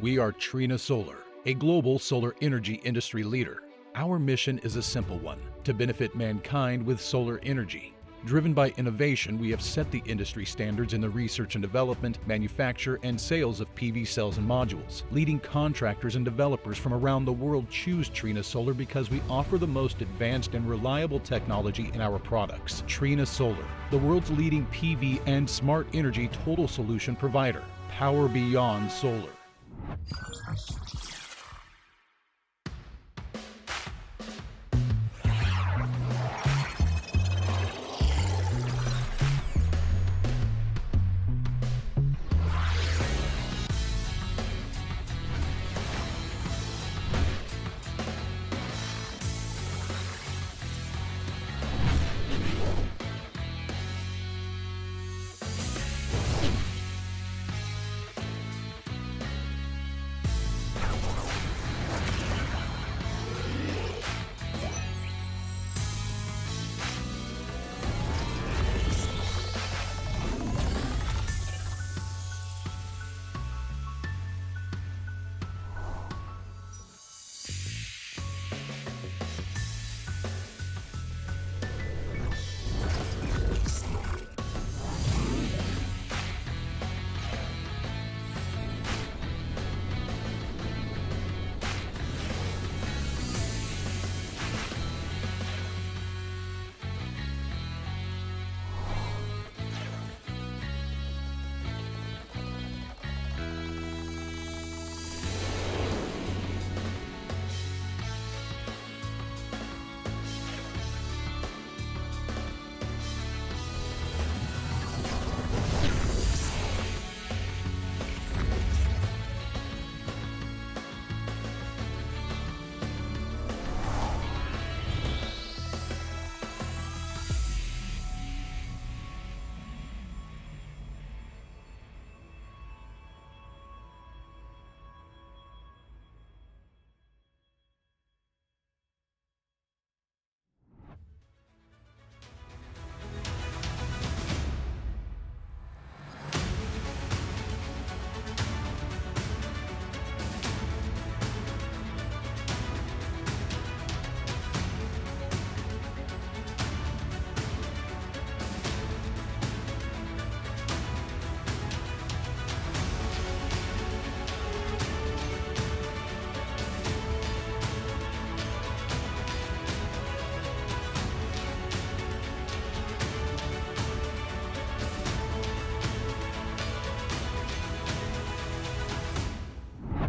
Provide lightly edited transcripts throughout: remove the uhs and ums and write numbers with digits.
We are Trina Solar, a global solar energy industry leader. Our mission is a simple one: to benefit mankind with solar energy. Driven by innovation, we have set the industry standards in the research and development, manufacture, and sales of PV cells and modules. Leading contractors and developers from around the world choose Trina Solar because we offer the most advanced and reliable technology in our products. Trina Solar, the world's leading PV and smart energy total solution provider. Power beyond solar.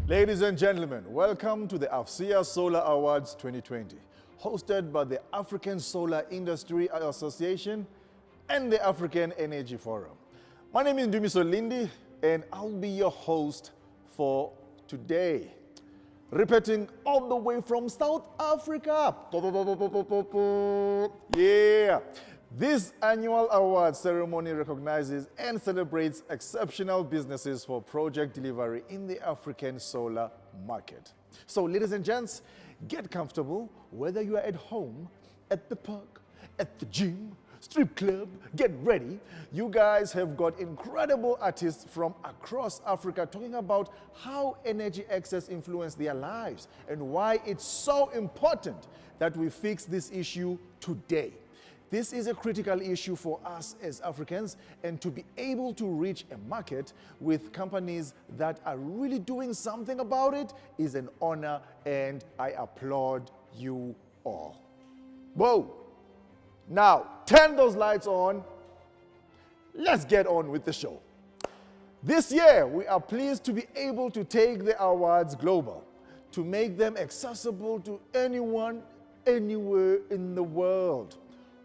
Ladies and gentlemen, welcome to the AFSIA Solar Awards 2020, hosted by the African Solar Industry Association and the African Energy Forum. My name is Ndumiso Lindi, and I'll be your host for today. Repeating all the way from South Africa. Yeah! This annual award ceremony recognizes and celebrates exceptional businesses for project delivery in the African solar market. So, ladies and gents, get comfortable, whether you are at home, at the park, at the gym, strip club, get ready. You guys have got incredible artists from across Africa talking about how energy access influences their lives and why it's so important that we fix this issue today. This is a critical issue for us as Africans, and to be able to reach a market with companies that are really doing something about it is an honor, and I applaud you all. Whoa! Now, turn those lights on. Let's get on with the show. This year, we are pleased to be able to take the awards global, to make them accessible to anyone, anywhere in the world.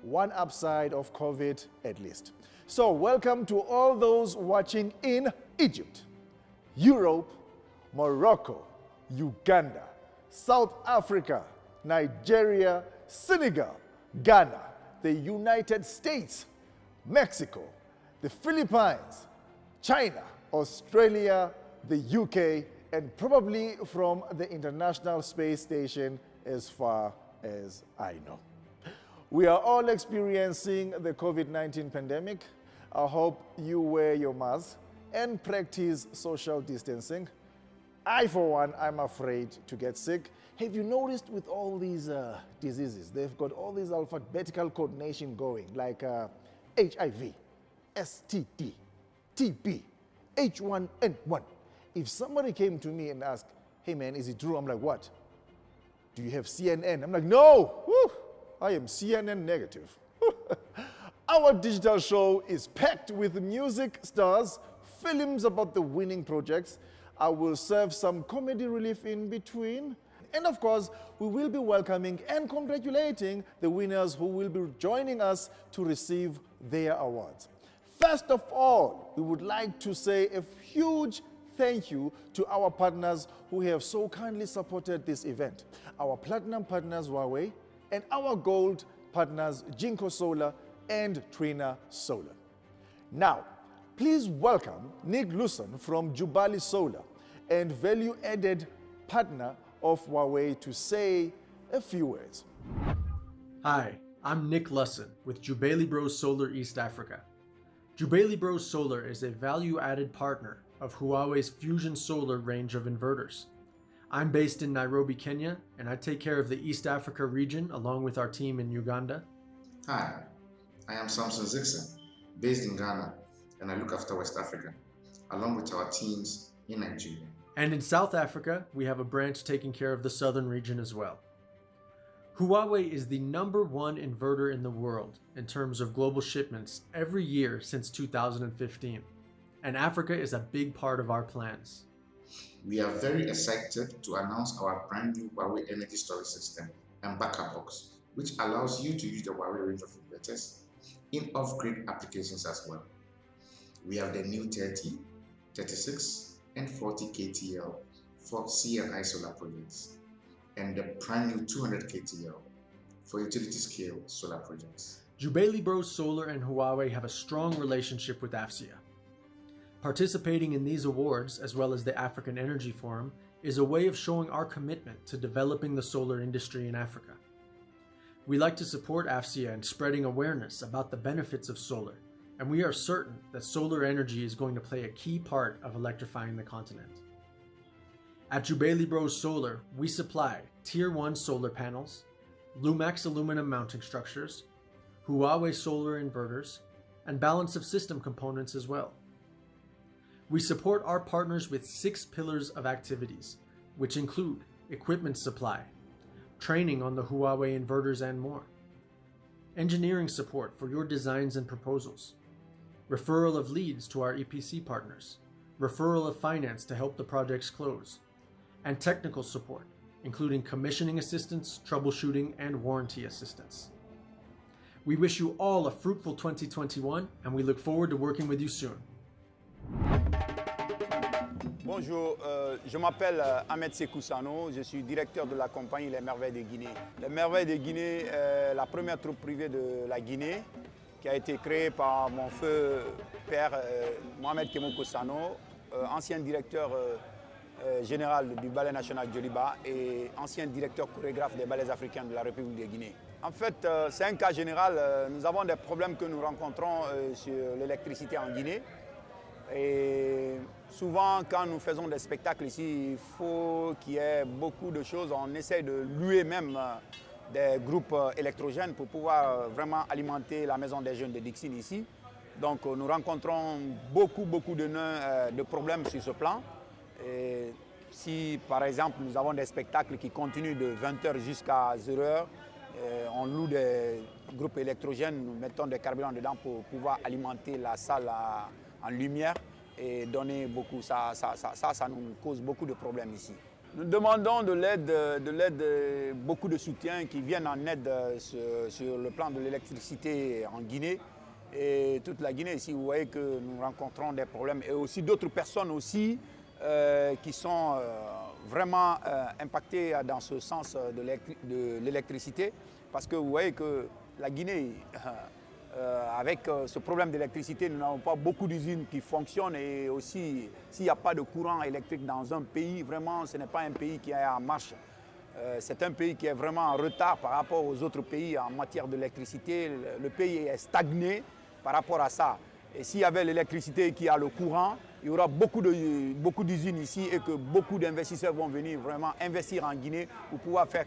One upside of COVID at least. So welcome to all those watching in Egypt, Europe, Morocco, Uganda, South Africa, Nigeria, Senegal, Ghana, the United States, Mexico, the Philippines, China, Australia, the UK, and probably from the International Space Station as far as I know. We are all experiencing the COVID-19 pandemic. I hope you wear your mask and practice social distancing. I, for one, I'm afraid to get sick. Have you noticed with all these diseases, they've got all these alphabetical coordination going, like HIV, STD, TB, H1N1. If somebody came to me and asked, hey man, is it true? I'm like, what? Do you have CNN? I'm like, no, woo, I am CNN negative. Our digital show is packed with music stars, films about the winning projects. I will serve some comedy relief in between. And of course, we will be welcoming and congratulating the winners who will be joining us to receive their awards. First of all, we would like to say a huge thank you to our partners who have so kindly supported this event. Our platinum partners, Huawei, and our gold partners, Jinko Solar and Trina Solar. Now, please welcome Nick Lawson from Jubali Solar and value-added partner of Huawei to say a few words. Hi, I'm Nick Lawson with Jubali Bros Solar East Africa. Jubali Bros Solar is a value-added partner of Huawei's Fusion Solar range of inverters. I'm based in Nairobi, Kenya, and I take care of the East Africa region along with our team in Uganda. Hi, I am Samson Zixon, based in Ghana, and I look after West Africa, along with our teams in Nigeria. And in South Africa, we have a branch taking care of the southern region as well. Huawei is the #1 inverter in the world in terms of global shipments every year since 2015, and Africa is a big part of our plans. We are very excited to announce our brand new Huawei energy storage system and backup box, which allows you to use the Huawei range of inverters in off-grid applications as well. We have the new 30, 36, and 40 KTL for C&I solar projects, and the brand new 200 KTL for utility-scale solar projects. Jubali Bros Solar and Huawei have a strong relationship with AFSIA. Participating in these awards, as well as the African Energy Forum, is a way of showing our commitment to developing the solar industry in Africa. We like to support AFSIA in spreading awareness about the benefits of solar, and we are certain that solar energy is going to play a key part of electrifying the continent. At Jubali Bros Solar, we supply Tier 1 solar panels, Lumax aluminum mounting structures, Huawei solar inverters, and balance of system components as well. We support our partners with 6 pillars of activities, which include equipment supply, training on the Huawei inverters and more, engineering support for your designs and proposals, referral of leads to our EPC partners, referral of finance to help the projects close, and technical support, including commissioning assistance, troubleshooting, and warranty assistance. We wish you all a fruitful 2021, and we look forward to working with you soon. Bonjour, je m'appelle Ahmed Sekoussano, je suis directeur de la compagnie Les Merveilles de Guinée. Les Merveilles de Guinée est la première troupe privée de la Guinée qui a été créée par mon feu père Mohamed Kemoko Sano, ancien directeur général du Ballet national Djoliba et ancien directeur chorégraphe des ballets africains de la République de Guinée. En fait, c'est un cas général. Nous avons des problèmes que nous rencontrons sur l'électricité en Guinée. Et souvent, quand nous faisons des spectacles ici, il faut qu'il y ait beaucoup de choses. On essaie de louer même des groupes électrogènes pour pouvoir vraiment alimenter la maison des jeunes de Dixine ici. Donc nous rencontrons beaucoup de problèmes sur ce plan. Et si par exemple nous avons des spectacles qui continuent de 20h jusqu'à 0h, on loue des groupes électrogènes, nous mettons des carburants dedans pour pouvoir alimenter la salle en lumière et donner beaucoup, ça nous cause beaucoup de problèmes ici. Nous demandons de l'aide, beaucoup de soutien qui viennent en aide sur le plan de l'électricité en Guinée et toute la Guinée. Ici, vous voyez que nous rencontrons des problèmes et aussi d'autres personnes aussi qui sont vraiment impactées dans ce sens de l'électricité parce que vous voyez que la Guinée avec ce problème d'électricité, nous n'avons pas beaucoup d'usines qui fonctionnent et aussi s'il n'y a pas de courant électrique dans un pays, vraiment ce n'est pas un pays qui est en marche. C'est un pays qui est vraiment en retard par rapport aux autres pays en matière d'électricité. Le pays est stagné par rapport à ça. Et s'il y avait l'électricité qui a le courant, il y aura beaucoup d'usines ici et que beaucoup d'investisseurs vont venir vraiment investir en Guinée pour pouvoir faire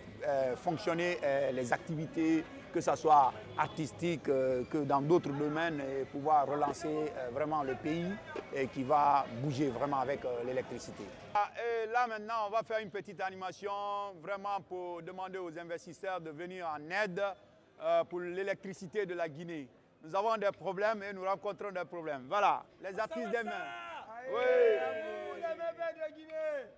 fonctionner les activités, que ce soit artistique, que dans d'autres domaines, et pouvoir relancer vraiment le pays et qui va bouger vraiment avec l'électricité. Et là maintenant, on va faire une petite animation vraiment pour demander aux investisseurs de venir en aide pour l'électricité de la Guinée. Nous avons des problèmes et nous rencontrons des problèmes. Voilà, les artistes des mains. Oui, les merveilles de Guinée.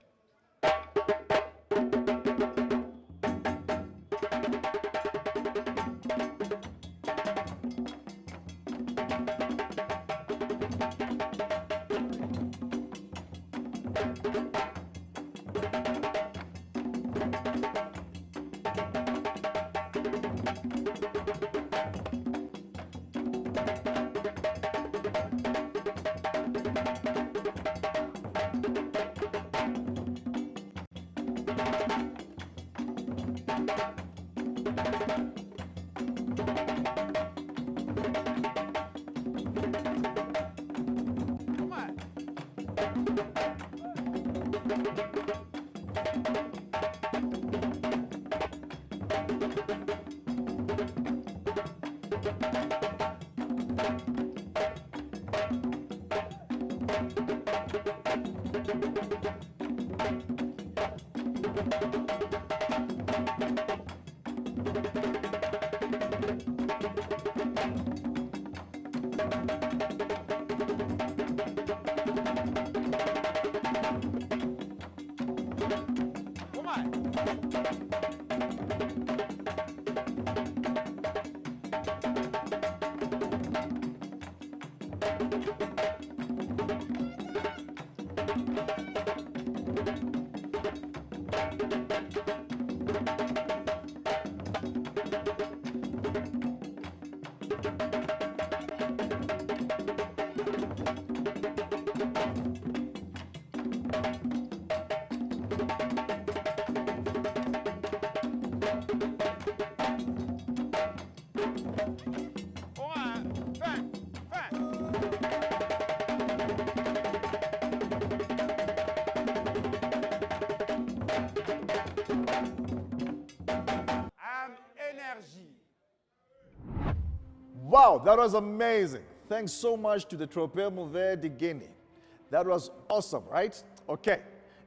Wow, that was amazing. Thanks so much to the Tropez Mauvais de Guinea. That was awesome, right? Okay,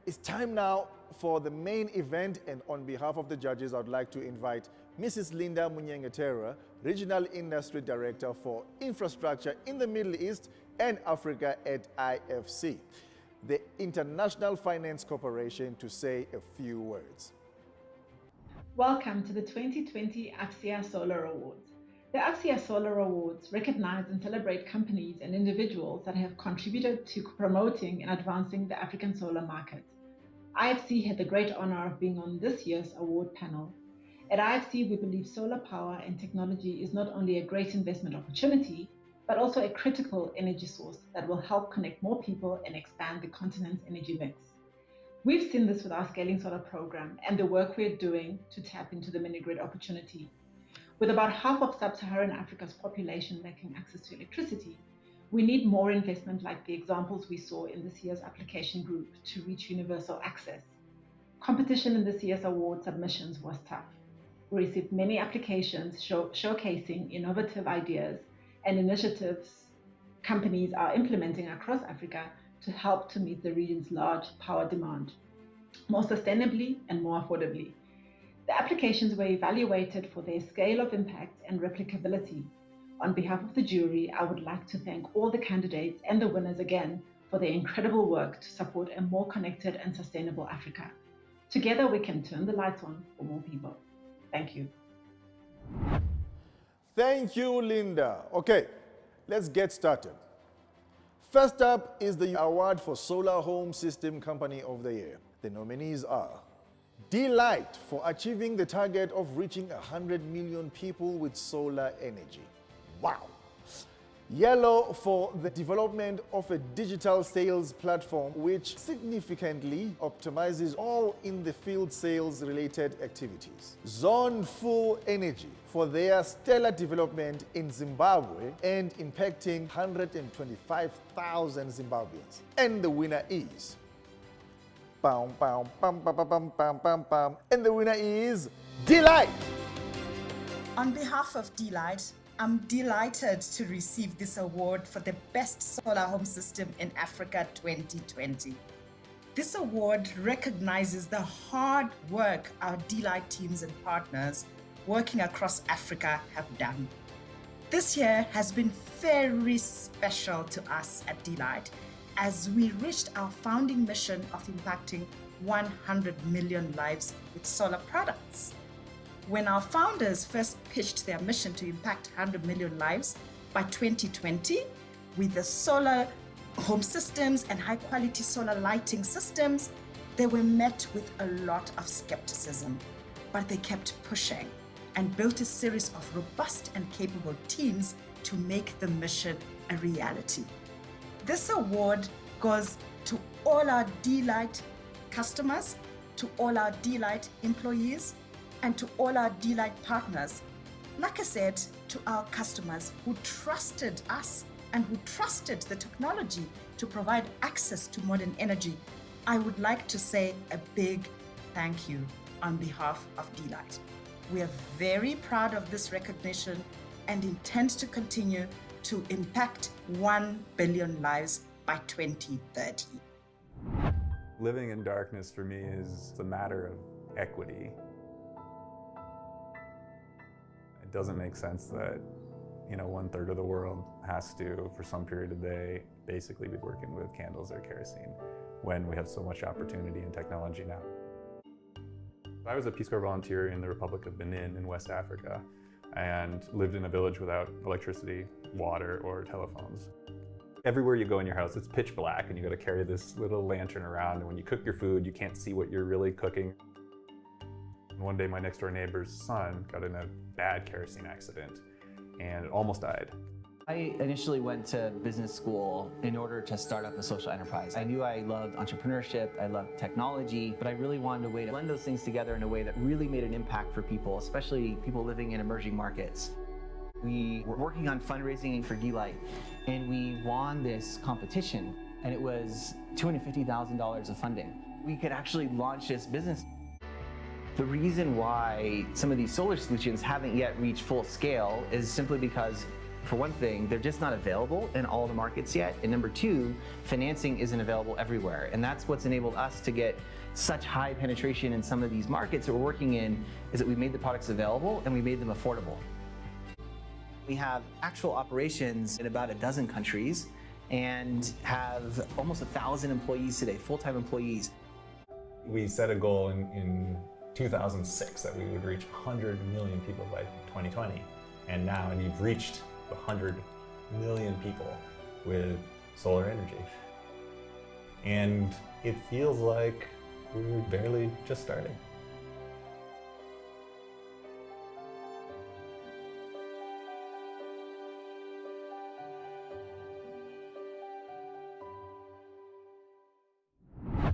it's time now for the main event, and on behalf of the judges, I'd like to invite Mrs. Linda Munyengetera, Regional Industry Director for Infrastructure in the Middle East and Africa at IFC, the International Finance Corporation, to say a few words. Welcome to the 2020 AFSIA Solar Awards. The AFSIA Solar Awards recognize and celebrate companies and individuals that have contributed to promoting and advancing the African solar market. IFC had the great honor of being on this year's award panel. At IFC, we believe solar power and technology is not only a great investment opportunity, but also a critical energy source that will help connect more people and expand the continent's energy mix. We've seen this with our Scaling Solar program and the work we're doing to tap into the mini-grid opportunity. With about half of sub-Saharan Africa's population lacking access to electricity, we need more investment like the examples we saw in this year's application group to reach universal access. Competition in this year's award submissions was tough. We received many applications showcasing innovative ideas and initiatives companies are implementing across Africa to help to meet the region's large power demand, more sustainably and more affordably. The applications were evaluated for their scale of impact and replicability. On behalf of the jury, I would like to thank all the candidates and the winners again for their incredible work to support a more connected and sustainable Africa. Together we can turn the lights on for more people. Thank you. Thank you, Linda. Okay, let's get started. First up is the award for Solar Home System Company of the Year. The nominees are Delight for achieving the target of reaching 100 million people with solar energy. Wow. Yellow for the development of a digital sales platform which significantly optimizes all in the field sales related activities. Zone Full Energy for their stellar development in Zimbabwe and impacting 125,000 Zimbabweans. And the winner is and the winner is Delight. On behalf of Delight, I'm delighted to receive this award for the Best Solar Home System in Africa 2020. This award recognizes the hard work our Delight teams and partners working across Africa have done. This year has been very special to us at Delight as we reached our founding mission of impacting 100 million lives with solar products. When our founders first pitched their mission to impact 100 million lives by 2020 with the solar home systems and high quality solar lighting systems, they were met with a lot of skepticism, but they kept pushing and built a series of robust and capable teams to make the mission a reality. This award goes to all our Delight customers, to all our Delight employees, and to all our Delight partners. Like I said, to our customers who trusted us and who trusted the technology to provide access to modern energy, I would like to say a big thank you on behalf of Delight. We are very proud of this recognition and intend to continue to impact 1 billion lives by 2030. Living in darkness for me is a matter of equity. It doesn't make sense that, 1/3 of the world has to, for some period of the day, basically be working with candles or kerosene when we have so much opportunity and technology now. I was a Peace Corps volunteer in the Republic of Benin in West Africa and lived in a village without electricity, water, or telephones. Everywhere you go in your house, it's pitch black and you got to carry this little lantern around, and when you cook your food, you can't see what you're really cooking. And one day my next door neighbor's son got in a bad kerosene accident and almost died. I initially went to business school in order to start up a social enterprise. I knew I loved entrepreneurship, I loved technology, but I really wanted a way to blend those things together in a way that really made an impact for people, especially people living in emerging markets. We were working on fundraising for Delight, and we won this competition, and it was $250,000 of funding. We could actually launch this business. The reason why some of these solar solutions haven't yet reached full scale is simply because, for one thing, they're just not available in all the markets yet. And number two, financing isn't available everywhere. And that's what's enabled us to get such high penetration in some of these markets that we're working in, is that we made the products available and we made them affordable. We have actual operations in about a dozen countries and have almost 1,000 employees today, full-time employees. We set a goal in 2006 that we would reach 100 million people by 2020. And now we've reached 100 million people with solar energy. And it feels like we're barely just starting.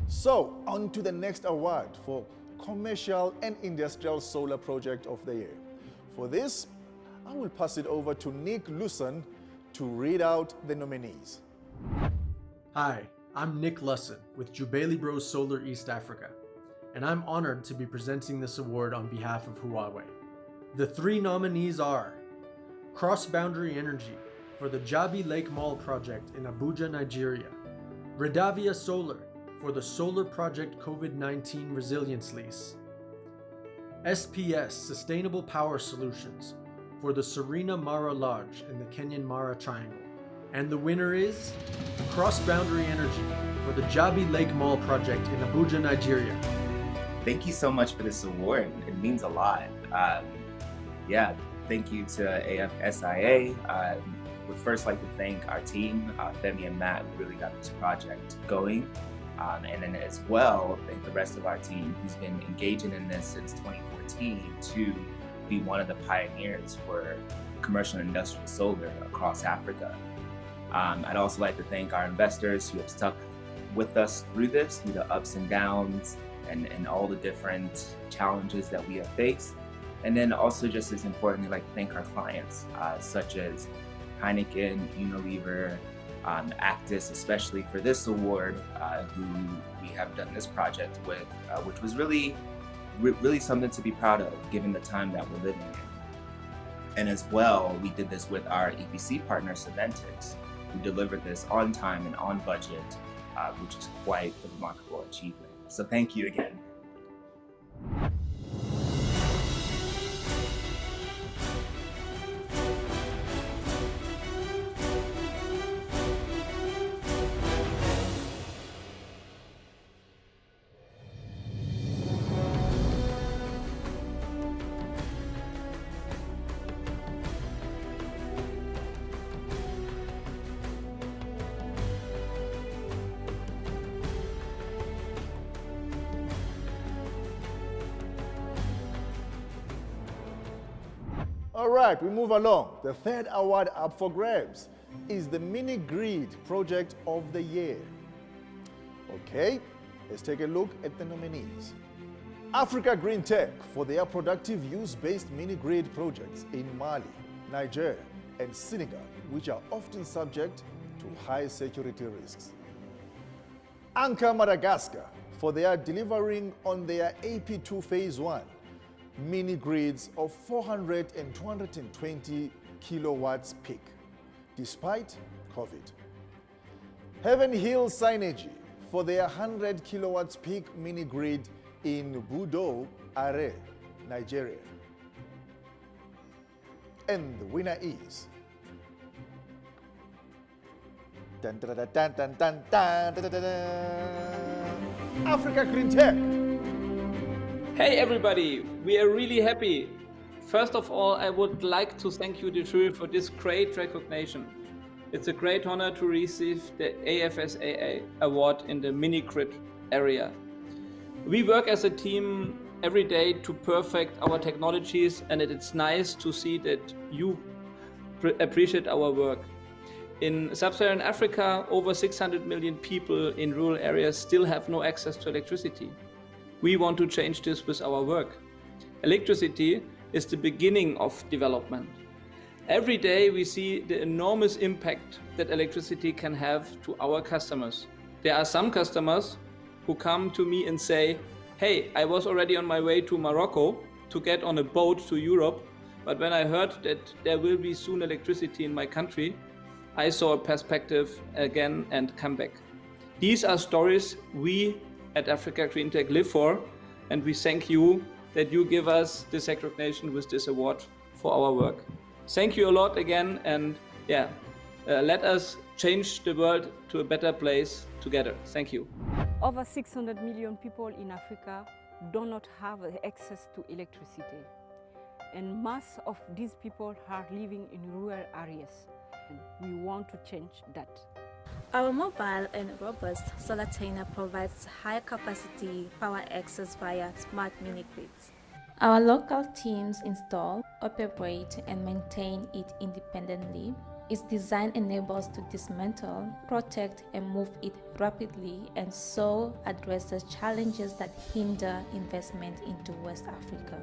So, on to the next award for Commercial and Industrial Solar Project of the Year. For this, I will pass it over to Nick Lusson to read out the nominees. Hi, I'm Nick Lusson with Jubilee Bros Solar East Africa, and I'm honored to be presenting this award on behalf of Huawei. The 3 nominees are Cross Boundary Energy for the Jabi Lake Mall project in Abuja, Nigeria, Redavia Solar for the Solar Project COVID-19 Resilience Lease, SPS Sustainable Power Solutions for the Serena Mara Lodge in the Kenyan Mara Triangle. And the winner is Cross Boundary Energy for the Jabi Lake Mall project in Abuja, Nigeria. Thank you so much for this award. It means a lot. Thank you to AFSIA. Would first like to thank our team, Femi and Matt, who really got this project going. And then as well, thank the rest of our team who's been engaging in this since 2014 to be one of the pioneers for commercial and industrial solar across Africa. I'd also like to thank our investors who have stuck with us through this, through the ups and downs and all the different challenges that we have faced. And then also, just as importantly, like to thank our clients, such as Heineken, Unilever, Actis, especially for this award, who we have done this project with, which was really something to be proud of, given the time that we're living in. And as well, we did this with our EPC partner, Cementix, who delivered this on time and on budget, which is quite a remarkable achievement. So thank you again. All right, we move along. The third award up for grabs is the Mini Grid Project of the Year. Okay, let's take a look at the nominees. Africa Green Tech for their productive use-based mini grid projects in Mali, Niger, and Senegal, which are often subject to high security risks. Anchor Madagascar for their delivering on their AP2 Phase 1 mini grids of 400 and 220 kilowatts peak, despite COVID. Heaven Hill Synergy for their 100 kilowatts peak mini grid in Budo, Are, Nigeria. And the winner is dun, dun, dun, dun, dun, dun, dun, dun, dun, dun, Africa Green Tech. Hey everybody, we are really happy. First of all, I would like to thank you, the jury, for this great recognition. It's a great honor to receive the AFSIA Award in the mini grid area. We work as a team every day to perfect our technologies, and it's nice to see that you appreciate our work. In sub-Saharan Africa, over 600 million people in rural areas still have no access to electricity. We want to change this with our work. Electricity is the beginning of development. Every day we see the enormous impact that electricity can have to our customers. There are some customers who come to me and say, hey, I was already on my way to Morocco to get on a boat to Europe, but when I heard that there will be soon electricity in my country, I saw a perspective again and come back. These are stories we at Africa Green Tech live for, and we thank you that you give us this recognition with this award for our work. Thank you a lot again, and let us change the world to a better place together. Thank you. Over 600 million people in Africa do not have access to electricity, and most of these people are living in rural areas. We want to change that. Our mobile and robust solar trainer provides high capacity power access via smart mini grids. Our local teams install, operate, and maintain it independently. Its design enables to dismantle, protect, and move it rapidly, and so addresses challenges that hinder investment into West Africa.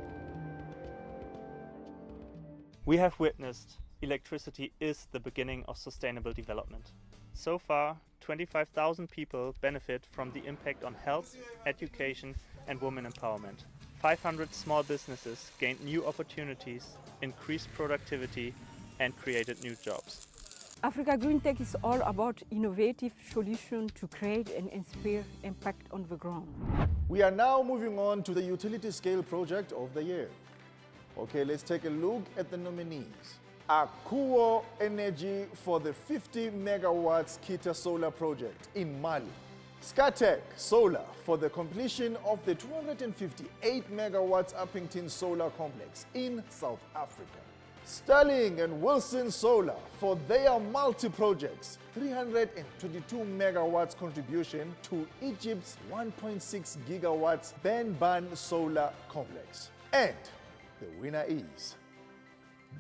We have witnessed electricity is the beginning of sustainable development. So far, 25,000 people benefit from the impact on health, education, and women empowerment. 500 small businesses gained new opportunities, increased productivity, and created new jobs. Africa Green Tech is all about innovative solutions to create and inspire impact on the ground. We are now moving on to the utility scale project of the year. Okay, let's take a look at the nominees. Akuo Energy for the 50 megawatts Kita Solar project in Mali. Skatec Solar for the completion of the 258 megawatts Uppington Solar Complex in South Africa. Sterling and Wilson Solar for their multi-projects, 322 megawatts contribution to Egypt's 1.6 gigawatts Benban Solar Complex. And the winner is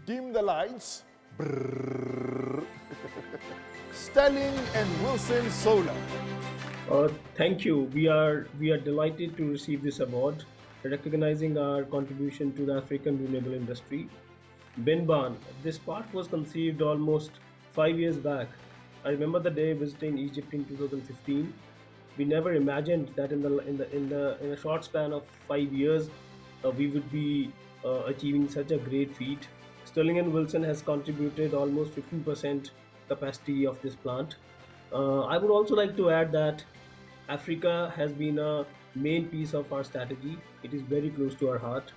Dim the lights. Brrrr. Sterling and Wilson Solar. Thank you. We are delighted to receive this award, recognizing our contribution to the African renewable industry. Binban, this park was conceived almost 5 years back. I remember the day visiting Egypt in 2015. We never imagined that in a short span of 5 years, we would be achieving such a great feat. Sterling and Wilson has contributed almost 15% capacity of this plant. I would also like to add that Africa has been a main piece of our strategy. It is very close to our heart.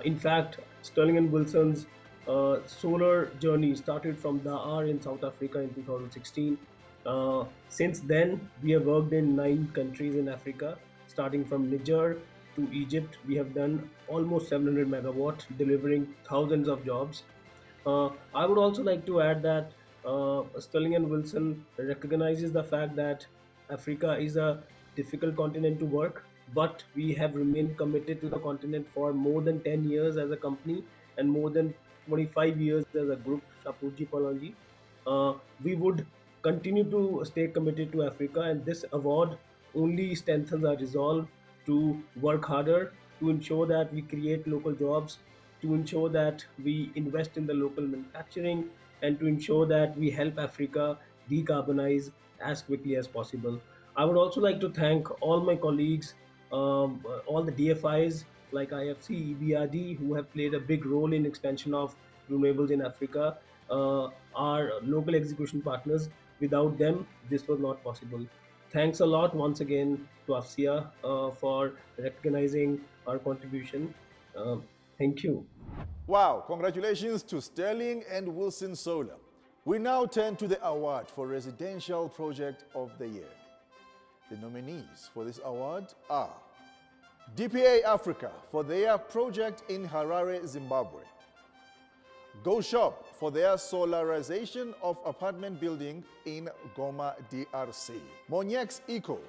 In fact, Sterling and Wilson's solar journey started from Dar in South Africa in 2016. Since then, we have worked in 9 countries in Africa, starting from Niger to Egypt. We have done almost 700 megawatt, delivering thousands of jobs. I would also like to add that Sterling and Wilson recognizes the fact that Africa is a difficult continent to work, but we have remained committed to the continent for more than 10 years as a company and more than 25 years as a group, Shapoorji Pallonji. We would continue to stay committed to Africa, and this award only strengthens our resolve to work harder, to ensure that we create local jobs, to ensure that we invest in the local manufacturing, and to ensure that we help Africa decarbonize as quickly as possible. I would also like to thank all my colleagues, all the DFIs like IFC, EBRD, who have played a big role in expansion of renewables in Africa, our local execution partners. Without them, this was not possible. Thanks a lot once again to AFSIA for recognizing our contribution. Thank you. Wow, congratulations to Sterling and Wilson Solar. We now turn to the award for Residential Project of the Year. The nominees for this award are DPA Africa for their project in Harare, Zimbabwe. Go Shop for their solarization of apartment building in Goma, DRC. Monyex Eco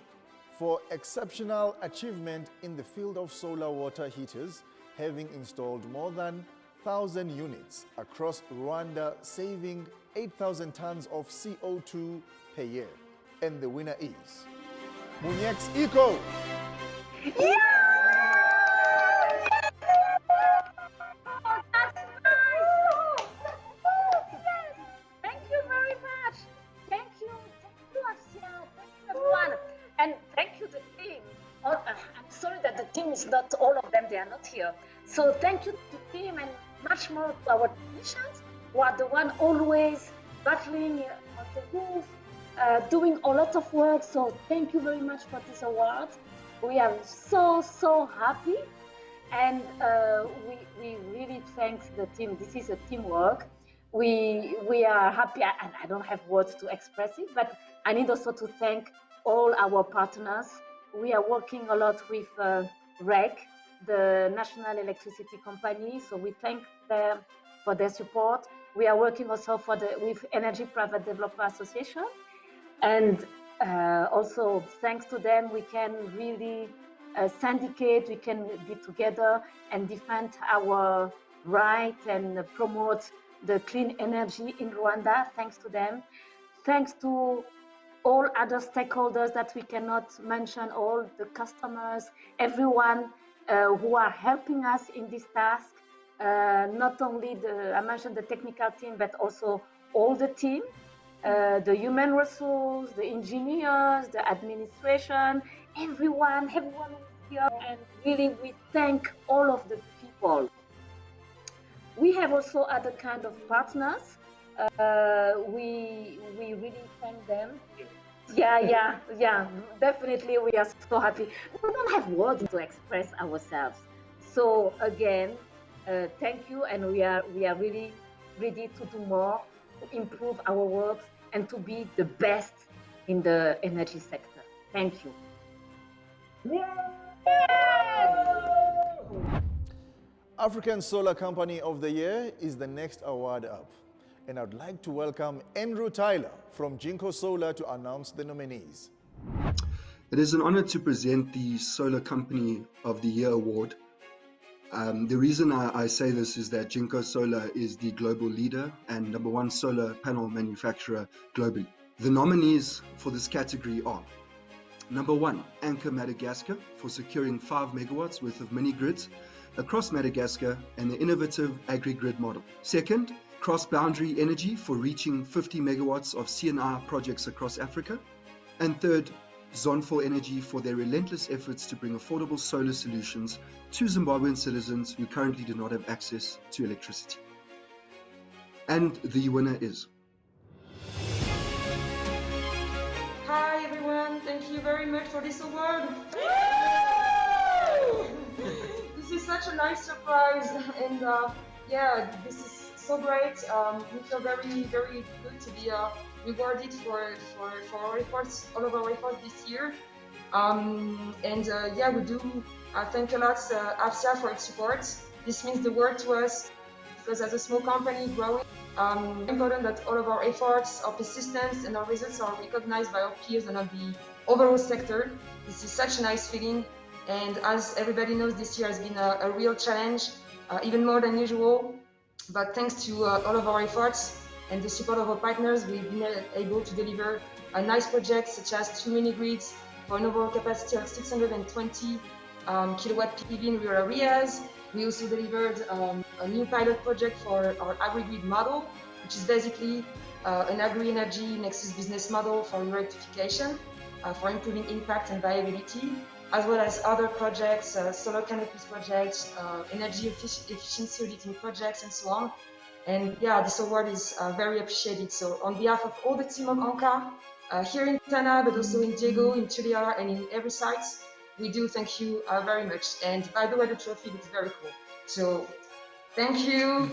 for exceptional achievement in the field of solar water heaters, having installed more than 1,000 units across Rwanda, saving 8,000 tons of CO2 per year. And the winner is Monyex Eco. Yeah! Is not all of them, they are not here. So thank you to the team and much more to our technicians who are the one always battling on the roof, doing a lot of work. So thank you very much for this award. We are so happy, and we really thank the team. This is a teamwork. We are happy, and I don't have words to express it, but I need also to thank all our partners. We are working a lot with REC, the National Electricity Company, so we thank them for their support. We are working also with Energy Private Developer Association, and also thanks to them we can really syndicate, we can be together and defend our right and promote the clean energy in Rwanda. Thanks to them. Thanks to all other stakeholders that we cannot mention, all the customers, everyone who are helping us in this task. Not only I mentioned the technical team, but also all the team, the human resource, the engineers, the administration, everyone is here. And really, we thank all of the people. We have also other kind of partners. We really thank them. Yeah, definitely we are so happy. We don't have words to express ourselves. So again, thank you, and we are really ready to do more, to improve our work, and to be the best in the energy sector. Thank you. African Solar Company of the Year is the next award up. And I'd like to welcome Andrew Tyler from Jinko Solar to announce the nominees. It is an honor to present the Solar Company of the Year award. The reason I say this is that Jinko Solar is the global leader and #1 solar panel manufacturer globally. The nominees for this category are: number 1, Anchor Madagascar for securing 5 megawatts worth of mini grids across Madagascar and the innovative agri-grid model. Second, Cross Boundary Energy for reaching 50 megawatts of CNI projects across Africa. And third, Zonful Energy for their relentless efforts to bring affordable solar solutions to Zimbabwean citizens who currently do not have access to electricity. And the winner is... Hi everyone, thank you very much for this award. This is such a nice surprise, and yeah, this is so great. We feel very, very good to be rewarded for our efforts, all of our efforts this year. Yeah, we do thank a lot AFSIA for its support. This means the world to us, because as a small company growing, it's important that all of our efforts, our persistence, and our results are recognized by our peers and of the overall sector. This is such a nice feeling, and as everybody knows, this year has been a real challenge, even more than usual. But thanks to all of our efforts and the support of our partners, we've been able to deliver a nice project such as 2 mini grids for an overall capacity of 620 kilowatt PV in rural areas. We also delivered a new pilot project for our agri-grid model, which is basically an agri-energy nexus business model for electrification, for improving impact and viability, as well as other projects, solar canopies projects, energy efficiency auditing projects, and so on. And yeah, this award is very appreciated. So on behalf of all the team of Anka, here in Tana, but also in Diego, in Tuliara, and in every site, we do thank you very much. And by the way, the trophy looks very cool. So thank you.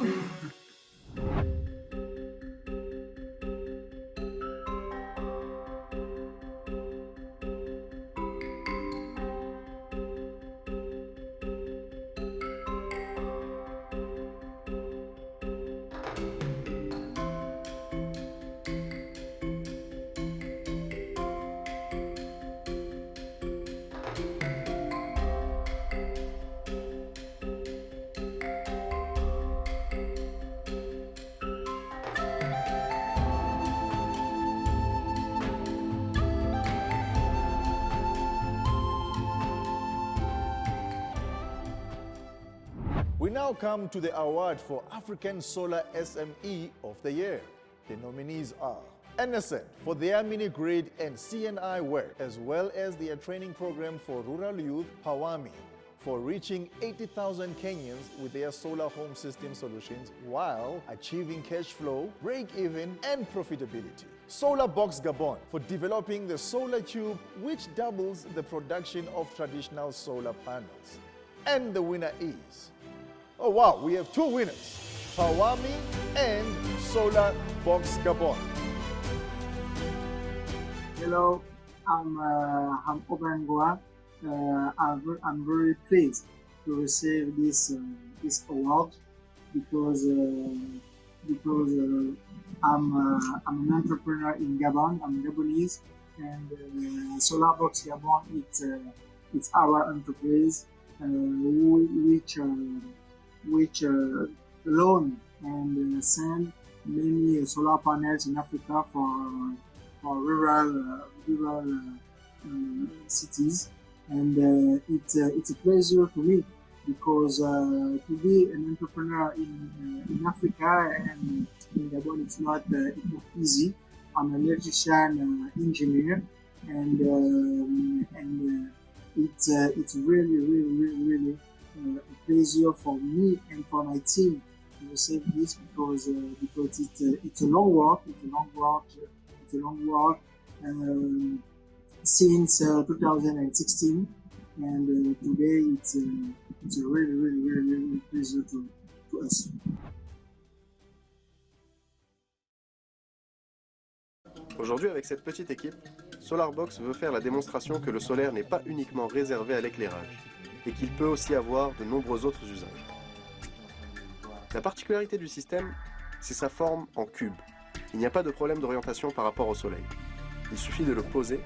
We now come to the award for African Solar SME of the Year. The nominees are NSN for their mini-grid and CNI work, as well as their training program for rural youth, Hawami, for reaching 80,000 Kenyans with their solar home system solutions while achieving cash flow, break-even, and profitability. Solar Box Gabon for developing the solar tube, which doubles the production of traditional solar panels. And the winner is... oh wow, we have 2 winners, Hawami and Solar Box Gabon. Hello, I'm Obengoa. I'm very pleased to receive this award because I'm an entrepreneur in Gabon. I'm Gabonese, and Solar Box Gabon it's our enterprise which loan and send many solar panels in Africa for rural cities, and it's a pleasure to me because to be an entrepreneur in Africa and in Gabon it's not easy. I'm an electrician engineer, and it's really a pleasure for me and for my team to receive this because it's a long work. Since 2016, and today it's a really pleasure to us. Aujourd'hui, avec cette petite équipe, SolarBox veut faire la démonstration que le solaire n'est pas uniquement réservé à l'éclairage et qu'il peut aussi avoir de nombreux autres usages. La particularité du système, c'est sa forme en cube. Il n'y a pas de problème d'orientation par rapport au soleil. Il suffit de le poser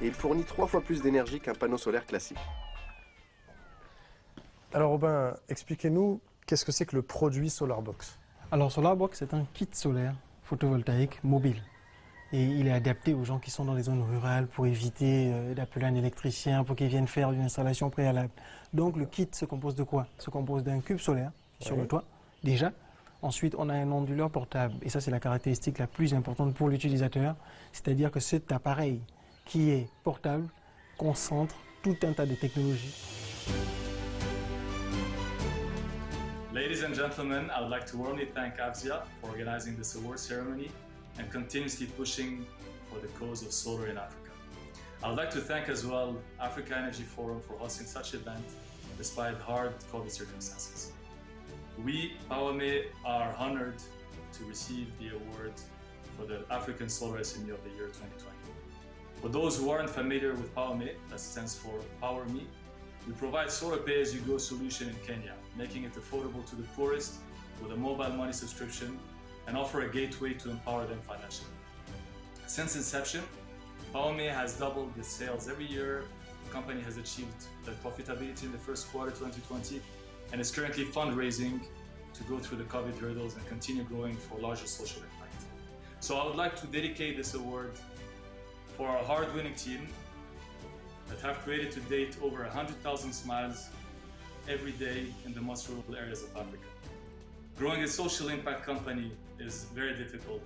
et il fournit 3 fois plus d'énergie qu'un panneau solaire classique. Alors Robin, expliquez-nous qu'est-ce que c'est que le produit SolarBox. Alors SolarBox est un kit solaire photovoltaïque mobile. Et il est adapté aux gens qui sont dans les zones rurales pour éviter d'appeler un électricien pour qu'il vienne faire une installation préalable. Donc le kit se compose de quoi? Se compose d'un cube solaire sur le toit, déjà. Ensuite, on a un onduleur portable. Et ça, c'est la caractéristique la plus importante pour l'utilisateur. C'est-à-dire que cet appareil qui est portable concentre tout un tas de technologies. Ladies and gentlemen, I would like to warmly thank AFSIA for organizing this award ceremony and continuously pushing for the cause of solar in Africa. I would like to thank as well Africa Energy Forum for hosting such an event despite hard COVID circumstances. We, PowerMe, are honored to receive the award for the African Solar SME of the year 2020. For those who aren't familiar with PowerMe, that stands for Power Me, we provide solar pay-as-you-go solution in Kenya, making it affordable to the poorest with a mobile money subscription and offer a gateway to empower them financially. Since inception, PowerMe has doubled its sales every year. The company has achieved the profitability in the first quarter 2020 and is currently fundraising to go through the COVID hurdles and continue growing for larger social impact. So I would like to dedicate this award for our hard-winning team that have created to date over 100,000 smiles every day in the most rural areas of Africa. Growing a social impact company is very difficult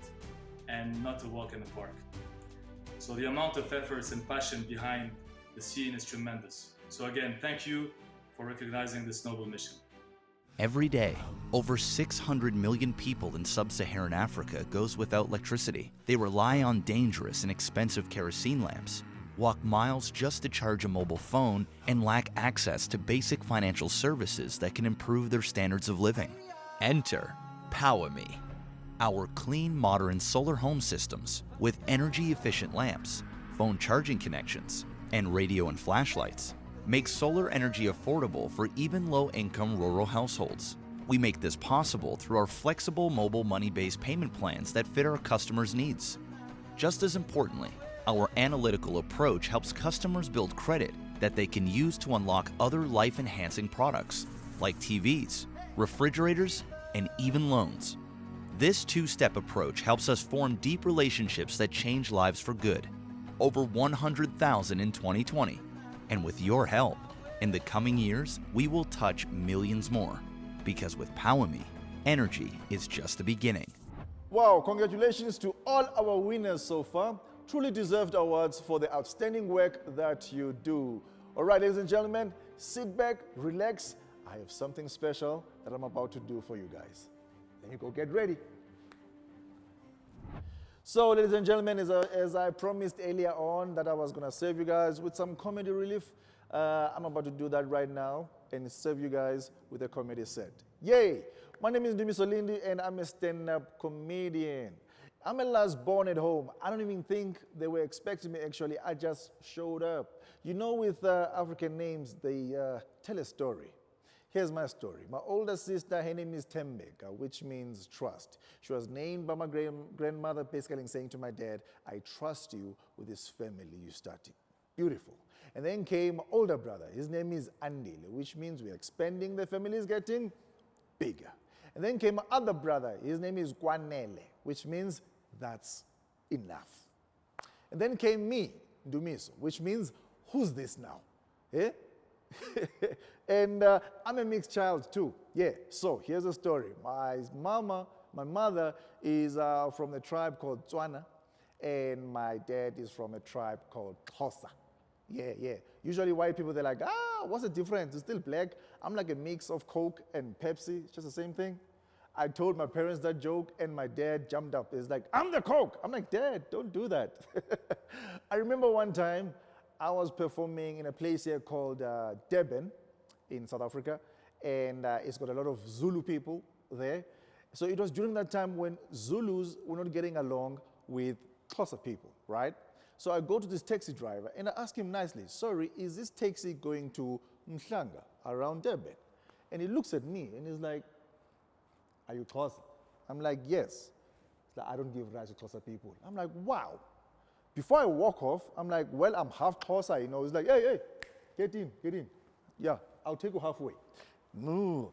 and not a walk in the park. So the amount of efforts and passion behind the scene is tremendous. So again, thank you for recognizing this noble mission. Every day, over 600 million people in sub-Saharan Africa goes without electricity. They rely on dangerous and expensive kerosene lamps, walk miles just to charge a mobile phone, and lack access to basic financial services that can improve their standards of living. Enter PowerMe, our clean, modern solar home systems with energy-efficient lamps, phone charging connections, and radio and flashlights. Make solar energy affordable for even low-income rural households. We make this possible through our flexible mobile money-based payment plans that fit our customers' needs. Just as importantly, our analytical approach helps customers build credit that they can use to unlock other life-enhancing products like TVs, refrigerators, and even loans. This two-step approach helps us form deep relationships that change lives for good. Over 100,000 in 2020. And with your help, in the coming years, we will touch millions more. Because with PowerMe, energy is just the beginning. Wow, congratulations to all our winners so far. Truly deserved awards for the outstanding work that you do. All right, ladies and gentlemen, sit back, relax. I have something special that I'm about to do for you guys. Then you go get ready. So, ladies and gentlemen, as I promised earlier on that I was going to serve you guys with some comedy relief, I'm about to do that right now and serve you guys with a comedy set. Yay! My name is Dumiso Lindi and I'm a stand-up comedian. I'm a last born at home. I don't even think they were expecting me, actually. I just showed up. You know, with African names, they tell a story. Here's my story. My older sister, her name is Tembeka, which means trust. She was named by my grandmother, basically saying to my dad, I trust you with this family you started. Beautiful. And then came my older brother. His name is Andile, which means we're expanding, the family is getting bigger. And then came my other brother. His name is Kwanele, which means that's enough. And then came me, Dumiso, which means who's this now? Eh? And I'm a mixed child too. Yeah, so here's the story. My mother is from the tribe called Tswana, and my dad is from a tribe called Xhosa. Yeah. Usually white people, they're like, what's the difference? It's still black. I'm like a mix of Coke and Pepsi. It's just the same thing. I told my parents that joke, and my dad jumped up. He's like, I'm the Coke. I'm like, Dad, don't do that. I remember one time, I was performing in a place here called Durban in South Africa, and it's got a lot of Zulu people there. So it was during that time when Zulus were not getting along with Xhosa people, right? So I go to this taxi driver and I ask him nicely, sorry, is this taxi going to Mhlanga around Durban? And he looks at me and he's like, are you Xhosa? I'm like, yes. He's like, I don't give rights to Xhosa people. I'm like, wow. Before I walk off, I'm like, well, I'm half Xhosa, you know. He's like, hey, get in. Yeah, I'll take you halfway. No.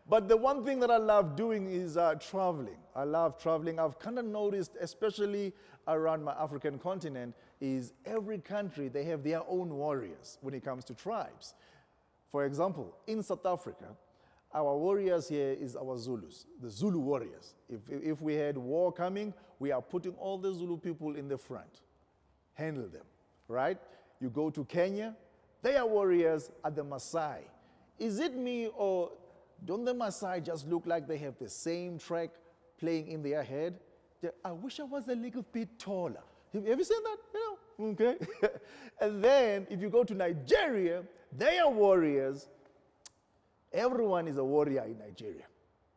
But the one thing that I love doing is traveling. I love traveling. I've kind of noticed, especially around my African continent, is every country, they have their own warriors when it comes to tribes. For example, in South Africa, our warriors here is our Zulus, the Zulu warriors. If we had war coming, we are putting all the Zulu people in the front. Handle them, right? You go to Kenya, their warriors are the Maasai. Is it me, or don't the Maasai just look like they have the same track playing in their head? I wish I was a little bit taller. Have you seen that? You know? Okay. And then if you go to Nigeria, they are warriors. Everyone is a warrior in Nigeria.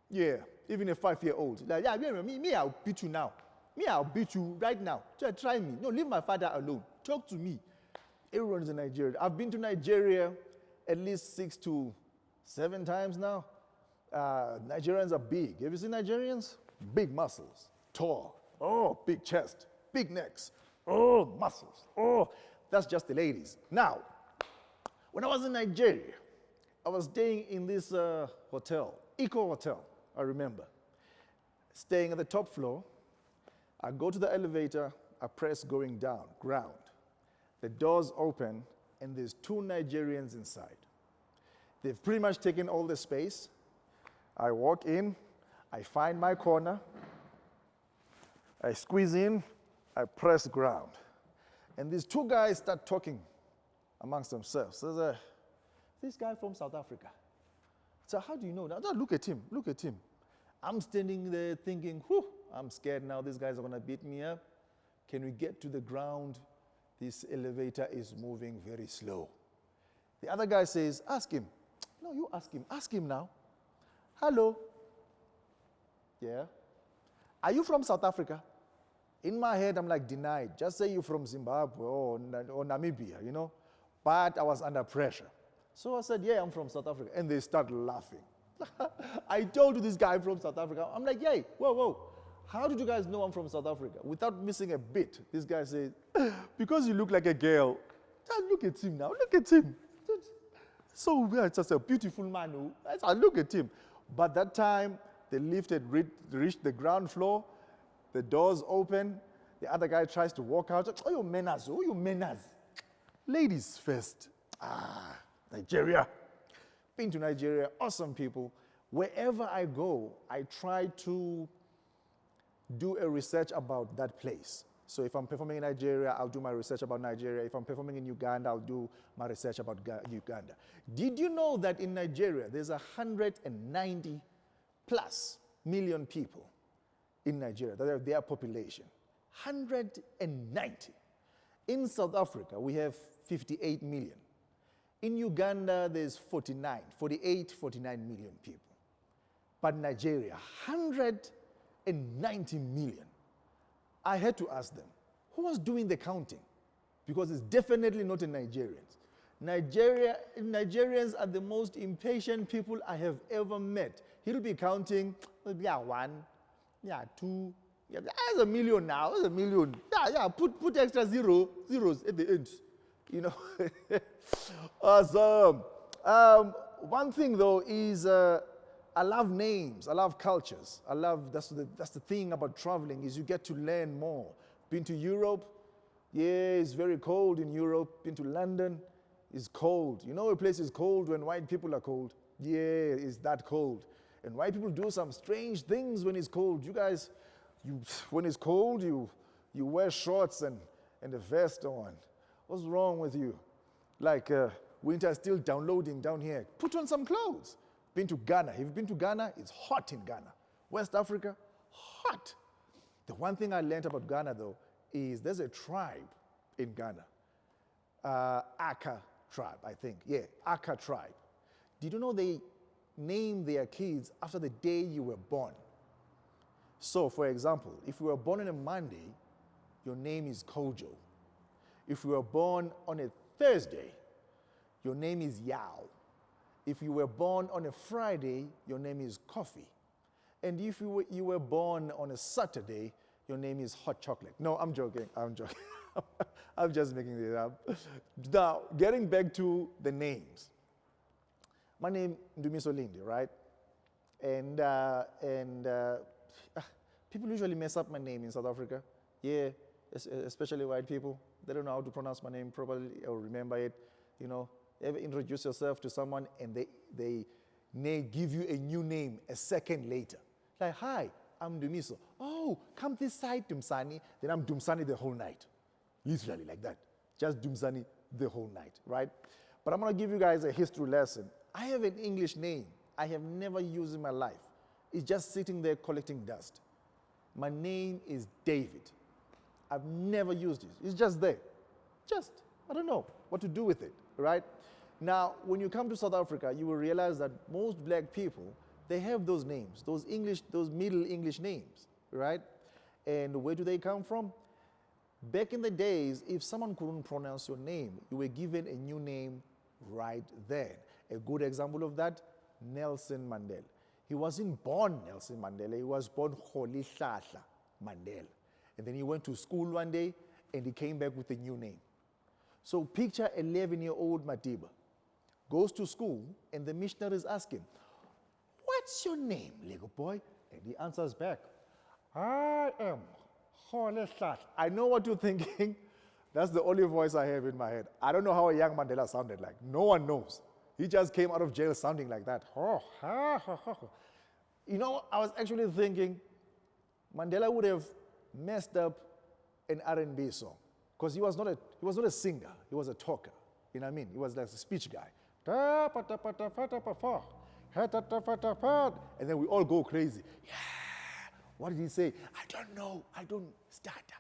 Yeah, even a 5-year-old. Like, yeah, me, I'll beat you now. Me, I'll beat you right now. Try me. No, leave my father alone. Talk to me. Everyone's in Nigeria. I've been to Nigeria at least 6 to 7 times now. Nigerians are big. Have you seen Nigerians? Big muscles, tall. Oh, big chest, big necks. Oh, muscles. Oh, that's just the ladies. Now, when I was in Nigeria, I was staying in this hotel, Eco Hotel, I remember. Staying at the top floor. I go to the elevator, I press going down, ground. The doors open, and there's 2 Nigerians inside. They've pretty much taken all the space. I walk in, I find my corner, I squeeze in, I press ground. And these 2 guys start talking amongst themselves. There's this guy from South Africa. So how do you know? Now look at him, look at him. I'm standing there thinking, whew, I'm scared now, these guys are gonna beat me up. Can we get to the ground? This elevator is moving very slow. The other guy says, ask him. No, you ask him now. Hello. Yeah. Are you from South Africa? In my head, I'm like, denied. Just say you're from Zimbabwe or Namibia, you know? But I was under pressure. So I said, yeah, I'm from South Africa. And they start laughing. I told this guy from South Africa, I'm like, hey, whoa. How did you guys know I'm from South Africa? Without missing a bit, this guy says, because you look like a girl. Look at him now, look at him. So weird, just a beautiful man. I look at him. But that time, the lift had reached the ground floor. The doors open. The other guy tries to walk out. Oh, you manners. Oh, you manners. Ladies first. Nigeria. Been to Nigeria. Awesome people. Wherever I go, I try to do a research about that place. So if I'm performing in Nigeria, I'll do my research about Nigeria. If I'm performing in Uganda, I'll do my research about Uganda. Did you know that in Nigeria, there's 190 plus million people in Nigeria, that are their population? 190. In South Africa, we have 58 million. In Uganda, there's 49 million people. But Nigeria, 190 million. I had to ask them, who was doing the counting? Because it's definitely not the Nigerians. Nigerians are the most impatient people I have ever met. He'll be counting, 1, 2, there's a million now, there's a million. Put extra zeros at the end. You know. Awesome. One thing though is I love names, I love cultures. That's the thing about traveling, is you get to learn more. Been to Europe? Yeah, it's very cold in Europe. Been to London? It's cold. You know a place is cold when white people are cold? Yeah, it's that cold. And white people do some strange things when it's cold. You guys, when it's cold, you wear shorts and a vest on. What's wrong with you? Like winter is still downloading down here. Put on some clothes. Been to Ghana. Have you been to Ghana? It's hot in Ghana. West Africa, hot. The one thing I learned about Ghana though is there's a tribe in Ghana. Aka tribe, I think. Yeah, Aka tribe. Did you know they name their kids after the day you were born? So for example, if you were born on a Monday, your name is Kojo. If you were born on a Thursday, your name is Yao. If you were born on a Friday, your name is Coffee. And if you were born on a Saturday, your name is Hot Chocolate. No, I'm joking. I'm just making this up. Now, getting back to the names. My name is Ndumiso Lindi, right? And people usually mess up my name in South Africa. Yeah, especially white people. They don't know how to pronounce my name properly or remember it. You know, ever introduce yourself to someone and they give you a new name a second later. Like, hi, I'm Dumiso. Oh, come this side, Dumsani. Then I'm Dumsani the whole night. Literally like that. Just Dumsani the whole night, right? But I'm going to give you guys a history lesson. I have an English name I have never used in my life. It's just sitting there collecting dust. My name is David. I've never used it. It's just there. I don't know what to do with it, right? Now, when you come to South Africa, you will realize that most black people, they have those names, those Middle English names, right? And where do they come from? Back in the days, if someone couldn't pronounce your name, you were given a new name right then. A good example of that, Nelson Mandela. He wasn't born Nelson Mandela, he was born Rolihlahla Mandela. And then he went to school one day and he came back with a new name. So picture 11-year-old Madiba goes to school and the missionaries ask him, "What's your name, little boy?" And he answers back, "I am Rolihlahla." I know what you're thinking. That's the only voice I have in my head. I don't know how a young Mandela sounded like. No one knows. He just came out of jail sounding like that. You know, I was actually thinking Mandela would have messed up an R&B song because he was not a singer. He was a talker. You know what I mean? He was like a speech guy. And then we all go crazy. Yeah. What did he say? I don't know. I don't start.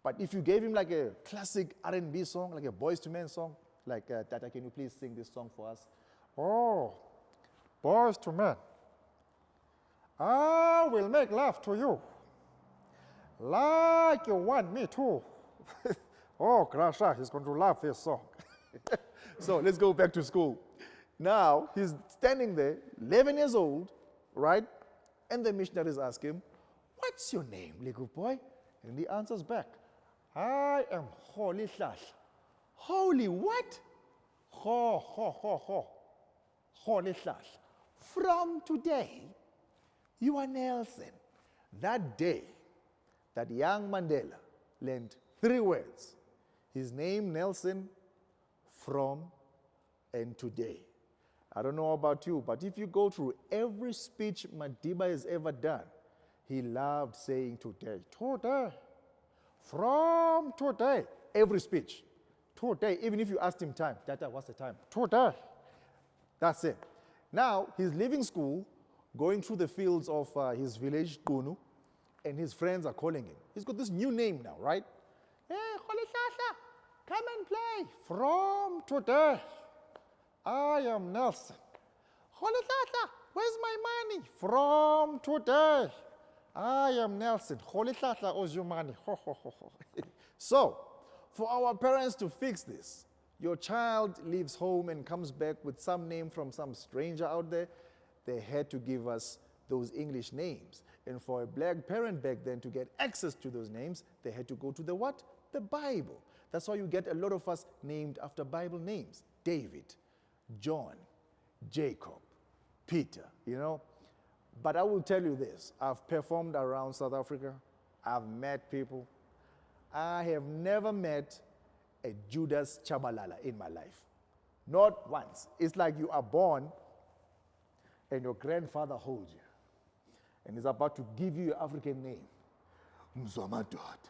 But if you gave him like a classic R&B song, like a Boys to Men song, like, Tata, can you please sing this song for us? Oh, Boys to Men. I will make love to you like you want me to. Oh, Krasha, he's going to love this song. So let's go back to school. Now, he's standing there, 11 years old, right? And the missionaries ask him, "What's your name, little boy?" And he answers back, "I am Rolihlahla." Holy what? Rolihlahla. From today, you are Nelson. That day, that young Mandela learned 3 words. His name, Nelson, from, and today. I don't know about you, but if you go through every speech Madiba has ever done, he loved saying today. Today. From today. Every speech. Today. Even if you asked him time, Tata, what's the time? Today. That's it. Now, he's leaving school, going through the fields of his village, Kunu, and his friends are calling him. He's got this new name now, right? Hey, Rolihlahla, come and play. From today, I am Nelson. Rolihlahla, where's my money? From today, I am Nelson. Rolihlahla, owes you money. So, for our parents to fix this, your child leaves home and comes back with some name from some stranger out there, they had to give us those English names. And for a black parent back then to get access to those names, they had to go to the what? The Bible. That's why you get a lot of us named after Bible names. David, John, Jacob, Peter, you know. But I will tell you this, I've performed around South Africa, I've met people. I have never met a Judas Chabalala in my life. Not once. It's like you are born and your grandfather holds you and is about to give you your African name. Mzwamadod.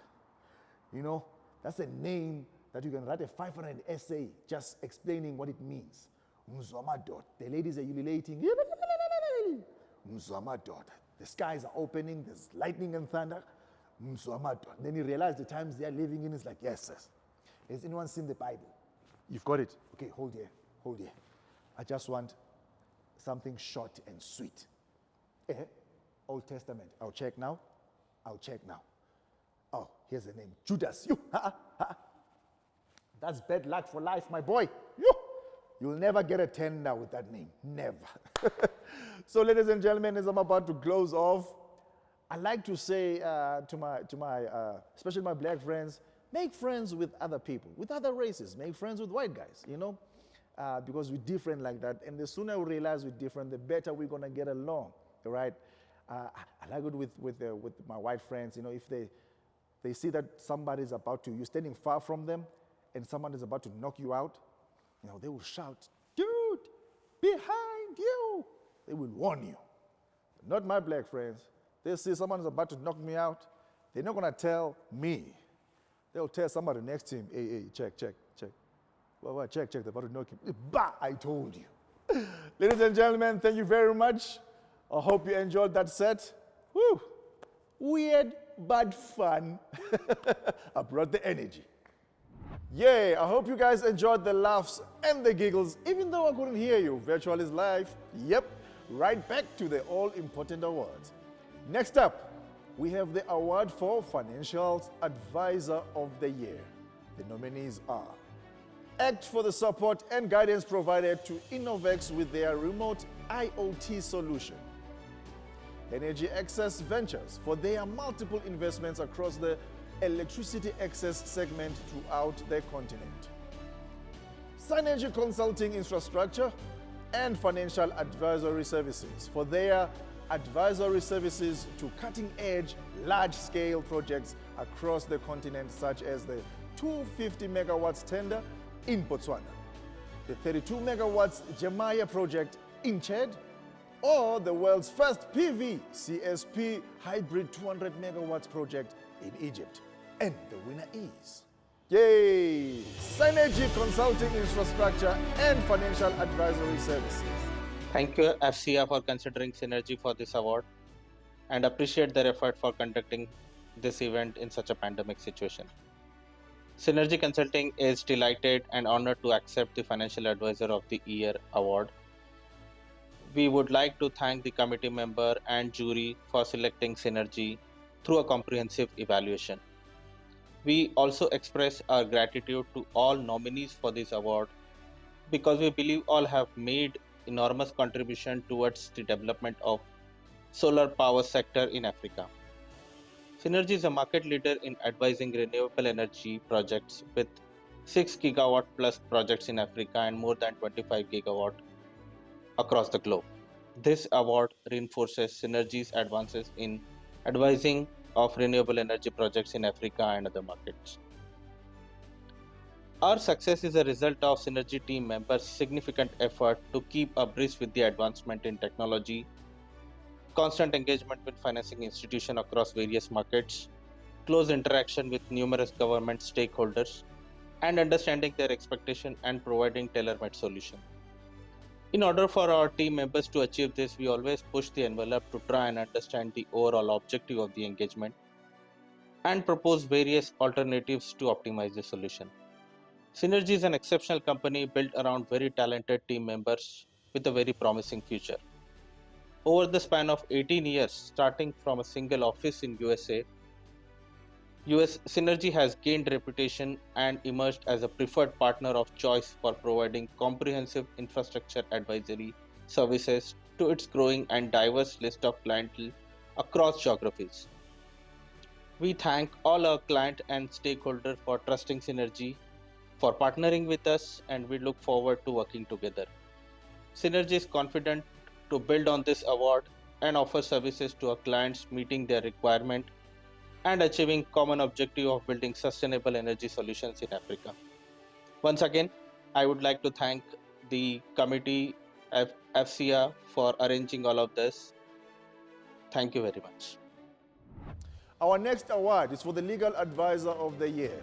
You know, that's a name that you can write a 500 essay just explaining what it means. Mzwamadod. The ladies are ululating. Mzwamadod. The skies are opening, there's lightning and thunder. Mzwamadod. Then you realize the times they are living in is like, yes. Has anyone seen the Bible? You've got it. Okay, hold here. I just want something short and sweet. Old Testament. I'll check now. Oh, here's the name. Judas. You. That's bad luck for life, my boy. You'll never get a 10 now with that name. Never. So, ladies and gentlemen, as I'm about to close off, I like to say to my especially my black friends, make friends with other people, with other races. Make friends with white guys, you know. because we're different like that. And the sooner we realize we're different, the better we're gonna get along, right? I like it with my white friends. You know, if they see that somebody's about to, you're standing far from them, and someone is about to knock you out, you know, they will shout, "Dude, behind you!" They will warn you. Not my black friends. They see someone is about to knock me out, they're not gonna tell me. They'll tell somebody next to him, hey, check. Well, check, they're about to knock him. Bah, I told you. Ladies and gentlemen, thank you very much. I hope you enjoyed that set. Woo. Weird, but fun. I brought the energy. Yay, I hope you guys enjoyed the laughs and the giggles, even though I couldn't hear you. Virtual is live. Yep, right back to the all-important awards. Next up, we have the award for Financial Advisor of the Year. The nominees are ACT for the support and guidance provided to Innovex with their remote IoT solution. Energy Access Ventures for their multiple investments across the electricity access segment throughout the continent. Synergy Consulting Infrastructure and Financial Advisory Services for their advisory services to cutting-edge, large-scale projects across the continent, such as the 250 megawatts tender in Botswana, the 32 megawatts Jemaya project in Chad, or the world's first PV CSP hybrid 200 megawatts project in Egypt. And the winner is, yay, Synergy Consulting Infrastructure and Financial Advisory Services. Thank you, AFSIA, for considering Synergy for this award, and appreciate their effort for conducting this event in such a pandemic situation. Synergy Consulting is delighted and honored to accept the Financial Advisor of the Year award. We would like to thank the committee member and jury for selecting Synergy through a comprehensive evaluation. We also express our gratitude to all nominees for this award because we believe all have made enormous contribution towards the development of solar power sector in Africa. Synergy is a market leader in advising renewable energy projects with 6 gigawatt plus projects in Africa and more than 25 gigawatt across the globe. This award reinforces Synergy's advances in advising of renewable energy projects in Africa and other markets. Our success is a result of Synergy team members' significant effort to keep abreast with the advancement in technology, constant engagement with financing institutions across various markets, close interaction with numerous government stakeholders, and understanding their expectation and providing tailor-made solutions. In order for our team members to achieve this, we always push the envelope to try and understand the overall objective of the engagement and propose various alternatives to optimize the solution. Synergy is an exceptional company built around very talented team members with a very promising future. Over the span of 18 years, starting from a single office in USA, Synergy has gained reputation and emerged as a preferred partner of choice for providing comprehensive infrastructure advisory services to its growing and diverse list of clientele across geographies. We thank all our clients and stakeholders for trusting Synergy, for partnering with us, and we look forward to working together. Synergy is confident to build on this award and offer services to our clients meeting their requirement and achieving common objective of building sustainable energy solutions in Africa. Once again, I would like to thank the committee of AFSIA for arranging all of this. Thank you very much. Our next award is for the Legal Advisor of the Year.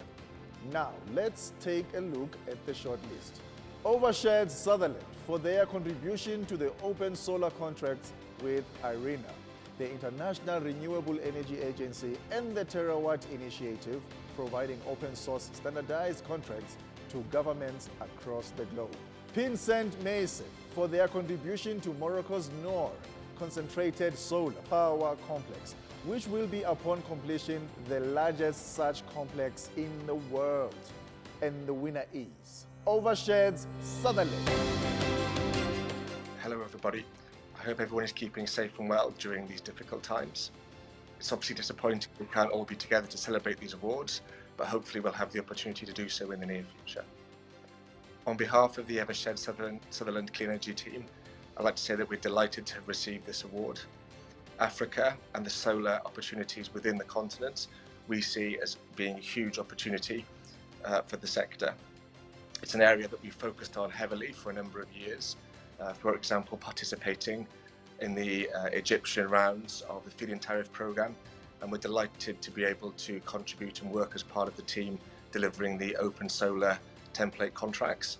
Now, let's take a look at the shortlist. Overshared Sutherland for their contribution to the open solar contracts with IRENA, the International Renewable Energy Agency, and the Terawatt Initiative, providing open source standardized contracts to governments across the globe. Pinsent Mason for their contribution to Morocco's Noor Concentrated Solar Power Complex, which will be, upon completion, the largest such complex in the world. And the winner is Overshared Sutherland. Hello everybody. I hope everyone is keeping safe and well during these difficult times. It's obviously disappointing we can't all be together to celebrate these awards, but hopefully we'll have the opportunity to do so in the near future. On behalf of the Evershed Sutherland Clean Energy team, I'd like to say that we're delighted to have received this award. Africa and the solar opportunities within the continent we see as being a huge opportunity for the sector. It's an area that we've focused on heavily for a number of years, for example, participating in the Egyptian rounds of the feed-in tariff programme, and we're delighted to be able to contribute and work as part of the team delivering the open solar template contracts.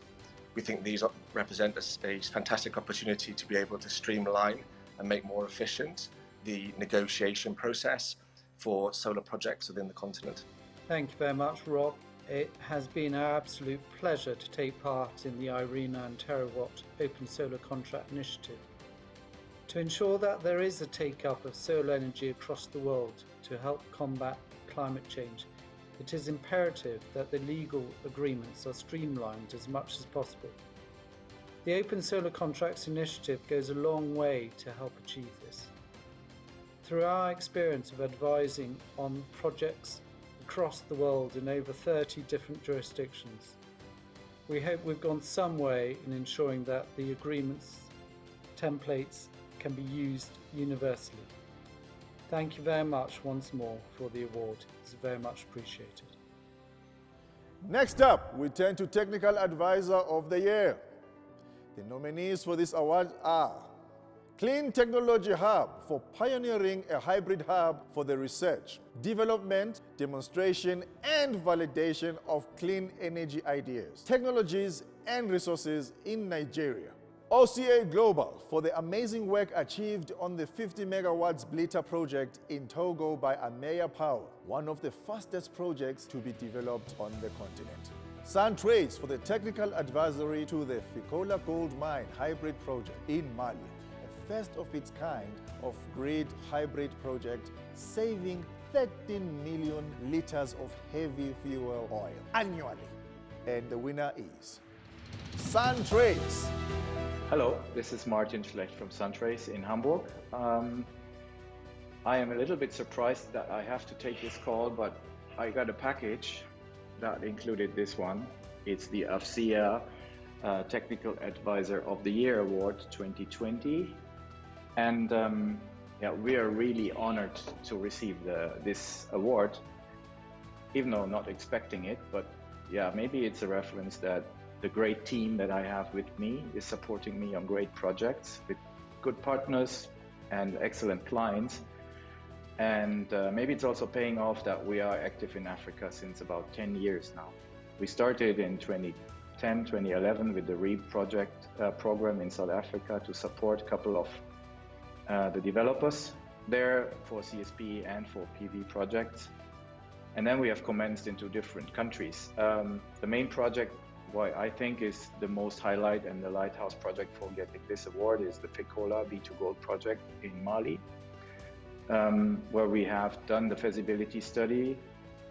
We think these represent a fantastic opportunity to be able to streamline and make more efficient the negotiation process for solar projects within the continent. Thank you very much, Rob. It has been our absolute pleasure to take part in the IRENA and Terawatt Open Solar Contract Initiative. To ensure that there is a take-up of solar energy across the world to help combat climate change, it is imperative that the legal agreements are streamlined as much as possible. The Open Solar Contracts Initiative goes a long way to help achieve this. Through our experience of advising on projects across the world in over 30 different jurisdictions, we hope we've gone some way in ensuring that the agreements templates can be used universally. Thank you very much once more for the award. It's very much appreciated. Next up, we turn to Technical Advisor of the Year. The nominees for this award are Clean Technology Hub for pioneering a hybrid hub for the research, development, demonstration, and validation of clean energy ideas, technologies, and resources in Nigeria. OCA Global for the amazing work achieved on the 50 megawatts Blita project in Togo by Ameya Power, one of the fastest projects to be developed on the continent. Suntrace for the technical advisory to the Fekola Gold Mine hybrid project in Mali, a first of its kind off-grid hybrid project saving 13 million liters of heavy fuel oil annually. And the winner is Suntrace. Hello, this is Martin Schlecht from Suntrace in Hamburg. I am a little bit surprised that I have to take this call, but I got a package that included this one. It's the AFSIA Technical Advisor of the Year Award 2020. And yeah, we are really honored to receive this award, even though not expecting it. But yeah, maybe it's a reference that the great team that I have with me is supporting me on great projects with good partners and excellent clients. And maybe it's also paying off that we are active in Africa since about 10 years now. We started in 2010, 2011 with the REAP project program in South Africa to support a couple of the developers there for CSP and for PV projects. And then we have commenced into different countries. The main project, what I think is the most highlight and the lighthouse project for getting this award is the Fekola B2 Gold project in Mali, where we have done the feasibility study.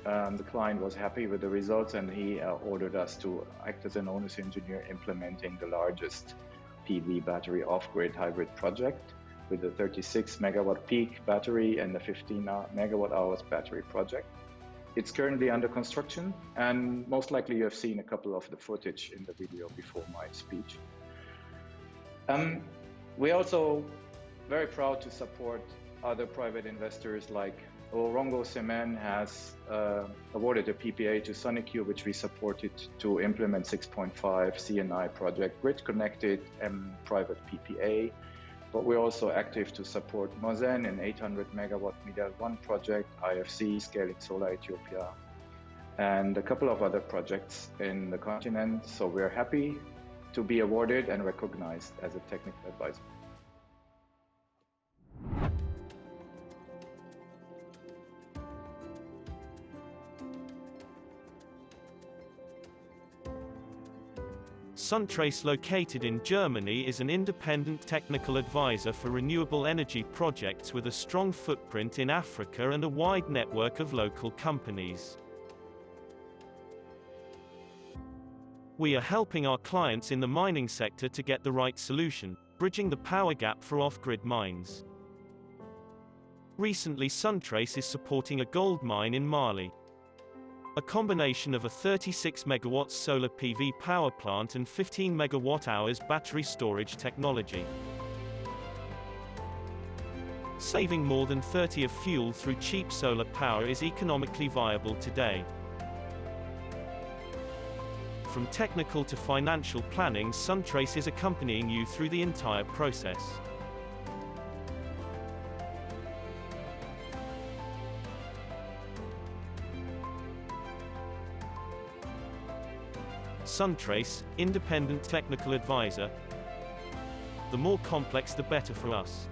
The client was happy with the results and he ordered us to act as an owner's engineer implementing the largest PV battery off-grid hybrid project with a 36 megawatt peak battery and a 15 megawatt hours battery project. It's currently under construction, and most likely you have seen a couple of the footage in the video before my speech. We're also very proud to support other private investors, like Orongo Cement has awarded a PPA to Sonicube, which we supported to implement 6.5 CNI project, grid-connected and private PPA. But we're also active to support Mozen, an 800 megawatt Midel 1 project, IFC, Scaling Solar Ethiopia, and a couple of other projects in the continent. So we're happy to be awarded and recognized as a technical advisor. Suntrace, located in Germany, is an independent technical advisor for renewable energy projects with a strong footprint in Africa and a wide network of local companies. We are helping our clients in the mining sector to get the right solution, bridging the power gap for off-grid mines. Recently, Suntrace is supporting a gold mine in Mali. A combination of a 36 MW solar PV power plant and 15 MWh battery storage technology. Saving more than 30 of fuel through cheap solar power is economically viable today. From technical to financial planning, Suntrace is accompanying you through the entire process. Suntrace, independent technical advisor. The more complex, the better for us.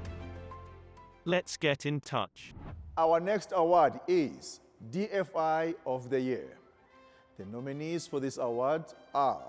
Let's get in touch. Our next award is DFI of the Year. The nominees for this award are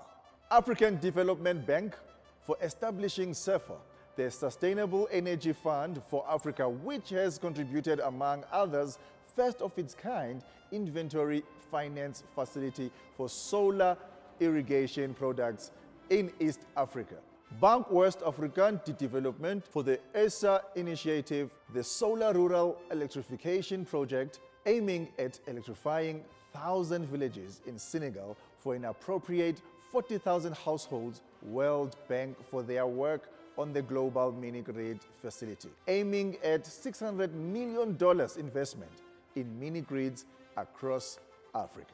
African Development Bank for establishing SEFA, the Sustainable Energy Fund for Africa, which has contributed, among others, first of its kind inventory finance facility for solar irrigation products in East Africa. Bank West African Development for the AFSIA initiative, the Solar Rural Electrification Project, aiming at electrifying 1,000 villages in Senegal for an appropriate 40,000 households. World Bank for their work on the global mini-grid facility, aiming at $600 million investment in mini-grids across Africa.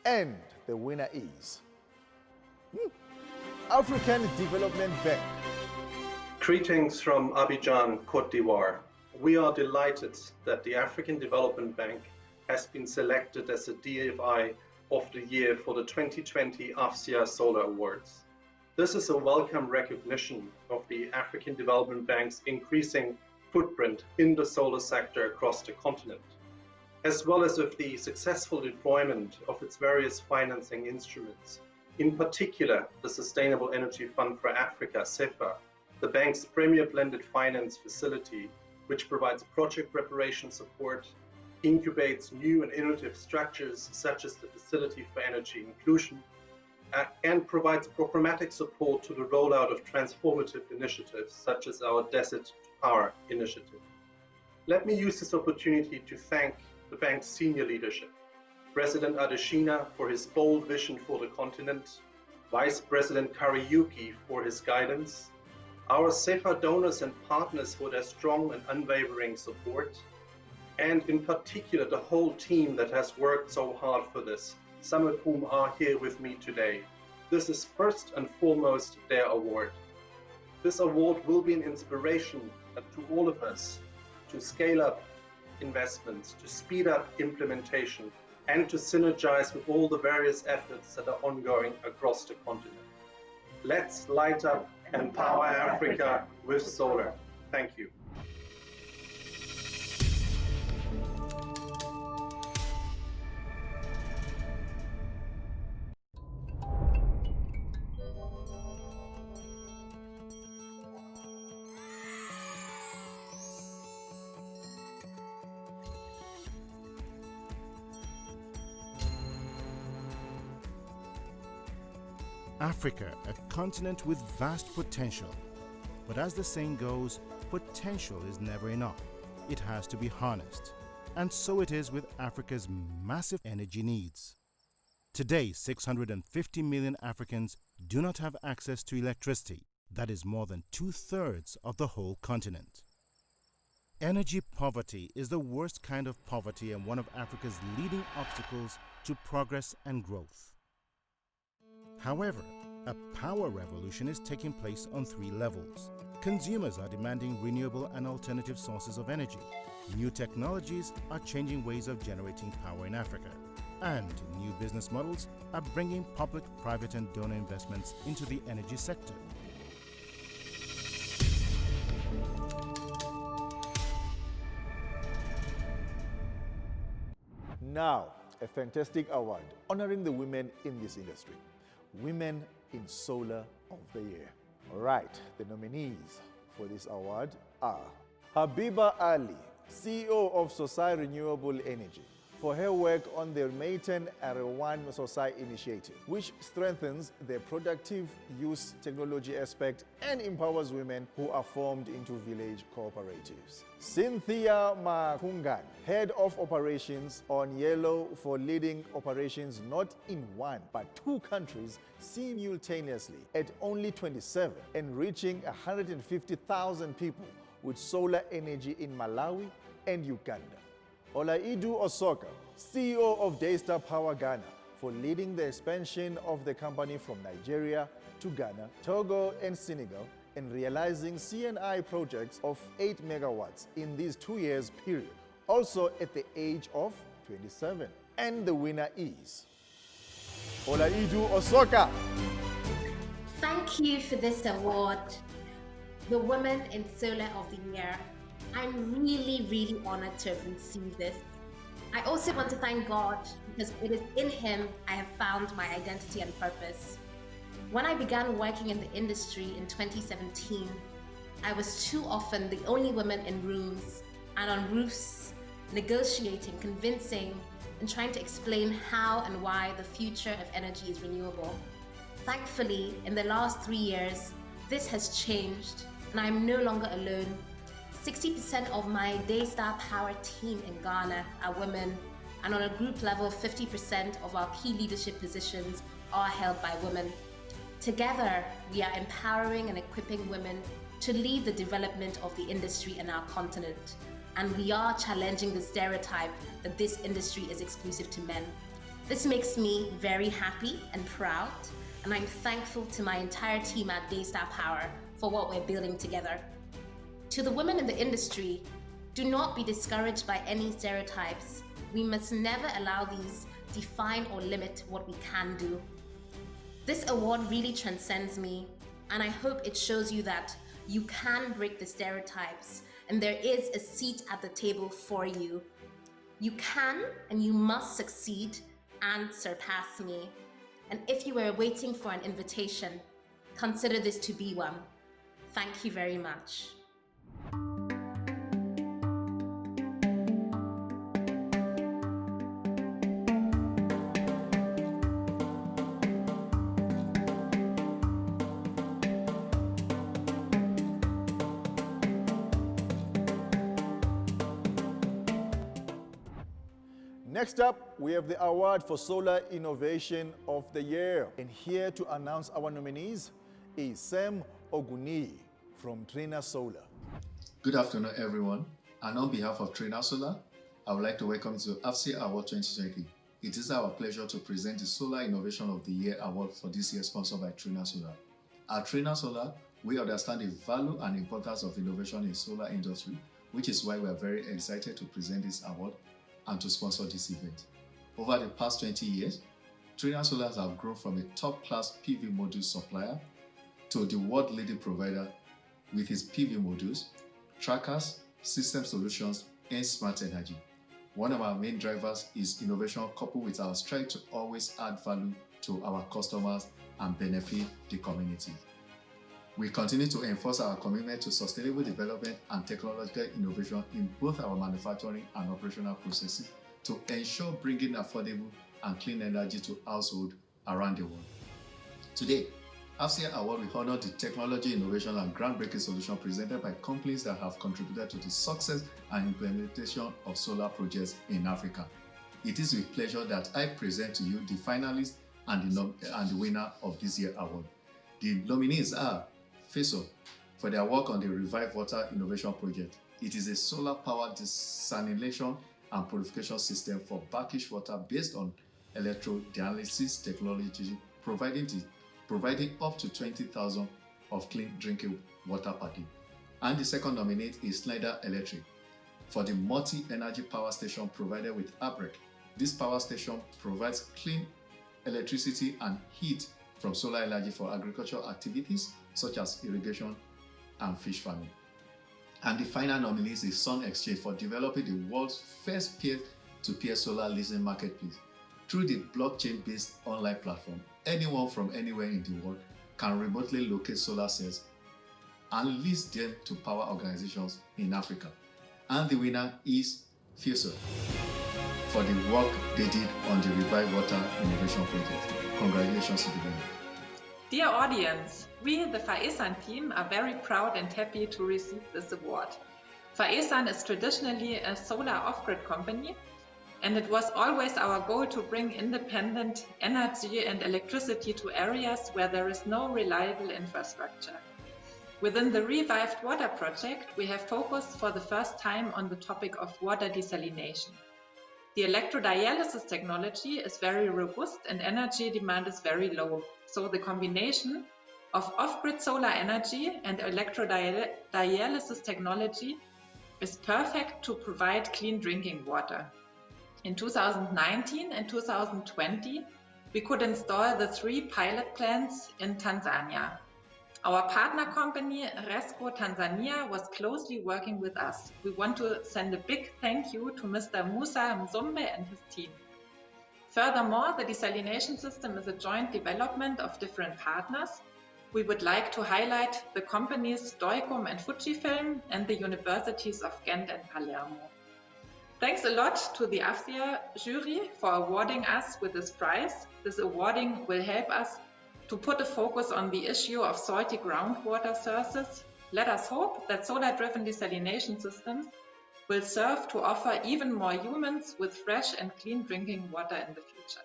And the winner is African Development Bank. Greetings from Abidjan, Côte d'Ivoire. We are delighted that the African Development Bank has been selected as the DFI of the Year for the 2020 AFSIA Solar Awards. This is a welcome recognition of the African Development Bank's increasing footprint in the solar sector across the continent, as well as of the successful deployment of its various financing instruments, in particular the Sustainable Energy Fund for Africa, SEFA, the bank's premier blended finance facility, which provides project preparation support, incubates new and innovative structures such as the Facility for Energy Inclusion, and provides programmatic support to the rollout of transformative initiatives such as our Desert to Power initiative. Let me use this opportunity to thank the bank's senior leadership, President Adesina for his bold vision for the continent, Vice President Kariuki for his guidance, our SEFA donors and partners for their strong and unwavering support, and in particular the whole team that has worked so hard for this, some of whom are here with me today. This is first and foremost their award. This award will be an inspiration to all of us to scale up investments, to speed up implementation, and to synergize with all the various efforts that are ongoing across the continent. Let's light up and power Africa with solar. Thank you. Africa, a continent with vast potential. But as the saying goes, potential is never enough. It has to be harnessed. And so it is with Africa's massive energy needs. Today, 650 million Africans do not have access to electricity. That is more than 2/3 of the whole continent. Energy poverty is the worst kind of poverty and one of Africa's leading obstacles to progress and growth. However, a power revolution is taking place on 3 levels. Consumers are demanding renewable and alternative sources of energy. New technologies are changing ways of generating power in Africa. And new business models are bringing public, private, and donor investments into the energy sector. Now, a fantastic award honoring the women in this industry. Women in Solar of the Year. All right, the nominees for this award are Habiba Ali, CEO of Sosai Renewable Energy, for her work on the Maitan Arewan Sosai initiative, which strengthens the productive use technology aspect and empowers women who are formed into village cooperatives. Cynthia Makungan, Head of Operations on Yellow, for leading operations not in one but two countries simultaneously at only 27 and reaching 150,000 people with solar energy in Malawi and Uganda. Olaidu Osoka, CEO of Daystar Power Ghana, for leading the expansion of the company from Nigeria to Ghana, Togo, and Senegal, and realizing CNI projects of 8 megawatts in these 2 years period, also at the age of 27. And the winner is Olaidu Osoka. Thank you for this award, the Women in Solar of the Year. I'm really honored to have received this. I also want to thank God because it is in Him I have found my identity and purpose. When I began working in the industry in 2017, I was too often the only woman in rooms and on roofs, negotiating, convincing, and trying to explain how and why the future of energy is renewable. Thankfully, in the last 3 years, this has changed, and I'm no longer alone. 60% of my Daystar Power team in Ghana are women, and on a group level, 50% of our key leadership positions are held by women. Together, we are empowering and equipping women to lead the development of the industry in our continent, and we are challenging the stereotype that this industry is exclusive to men. This makes me very happy and proud, and I'm thankful to my entire team at Daystar Power for what we're building together. To the women in the industry, do not be discouraged by any stereotypes. We must never allow these define or limit what we can do. This award really transcends me, and I hope it shows you that you can break the stereotypes and there is a seat at the table for you. You can and you must succeed and surpass me. And if you were waiting for an invitation, consider this to be one. Thank you very much. Next up, we have the award for Solar Innovation of the Year. And here to announce our nominees is Sam Oguni from Trina Solar. Good afternoon, everyone. And on behalf of Trina Solar, I would like to welcome to AFSIA Awards 2020. It is our pleasure to present the Solar Innovation of the Year award for this year, sponsored by Trina Solar. At Trina Solar, we understand the value and importance of innovation in solar industry, which is why we are very excited to present this award and to sponsor this event. Over the past 20 years, Trina Solar has grown from a top-class PV module supplier to the world-leading provider with its PV modules, trackers, system solutions, and smart energy. One of our main drivers is innovation coupled with our strive to always add value to our customers and benefit the community. We continue to enforce our commitment to sustainable development and technological innovation in both our manufacturing and operational processes to ensure bringing affordable and clean energy to households around the world. Today, AFSIA Award will honor the technology, innovation, and groundbreaking solutions presented by companies that have contributed to the success and implementation of solar projects in Africa. It is with pleasure that I present to you the finalists and the winner of this year's award. The nominees are FASO for their work on the Revive Water Innovation Project. It is a solar-powered desalination and purification system for brackish water based on electrodialysis technology, providing up to 20,000 of clean drinking water per day. And the second nominee is Schneider Electric for the multi-energy power station provided with ABREC. This power station provides clean electricity and heat from solar energy for agricultural activities such as irrigation and fish farming. And the final nominee is Sun Exchange for developing the world's first peer-to-peer solar leasing marketplace. Through the blockchain-based online platform, anyone from anywhere in the world can remotely locate solar cells and lease them to power organizations in Africa. And the winner is FASO. for the work they did on the Revive Water Innovation Project. Congratulations to the winner. Dear audience, we, the FAESAN team, are very proud and happy to receive this award. FAESAN is traditionally a solar off-grid company, and it was always our goal to bring independent energy and electricity to areas where there is no reliable infrastructure. Within the Revived Water project, we have focused for the first time on the topic of water desalination. The electrodialysis technology is very robust and energy demand is very low, so the combination of off-grid solar energy and electrodialysis technology is perfect to provide clean drinking water. In 2019 and 2020, we could install the 3 pilot plants in Tanzania. Our partner company, Resco Tanzania, was closely working with us. We want to send a big thank you to Mr. Musa Mzumbe and his team. Furthermore, the desalination system is a joint development of different partners. We would like to highlight the companies Stoicum and Fujifilm and the universities of Ghent and Palermo. Thanks a lot to the AFSIA jury for awarding us with this prize. This awarding will help us to put a focus on the issue of salty groundwater sources. Let us hope that solar-driven desalination systems will serve to offer even more humans with fresh and clean drinking water in the future.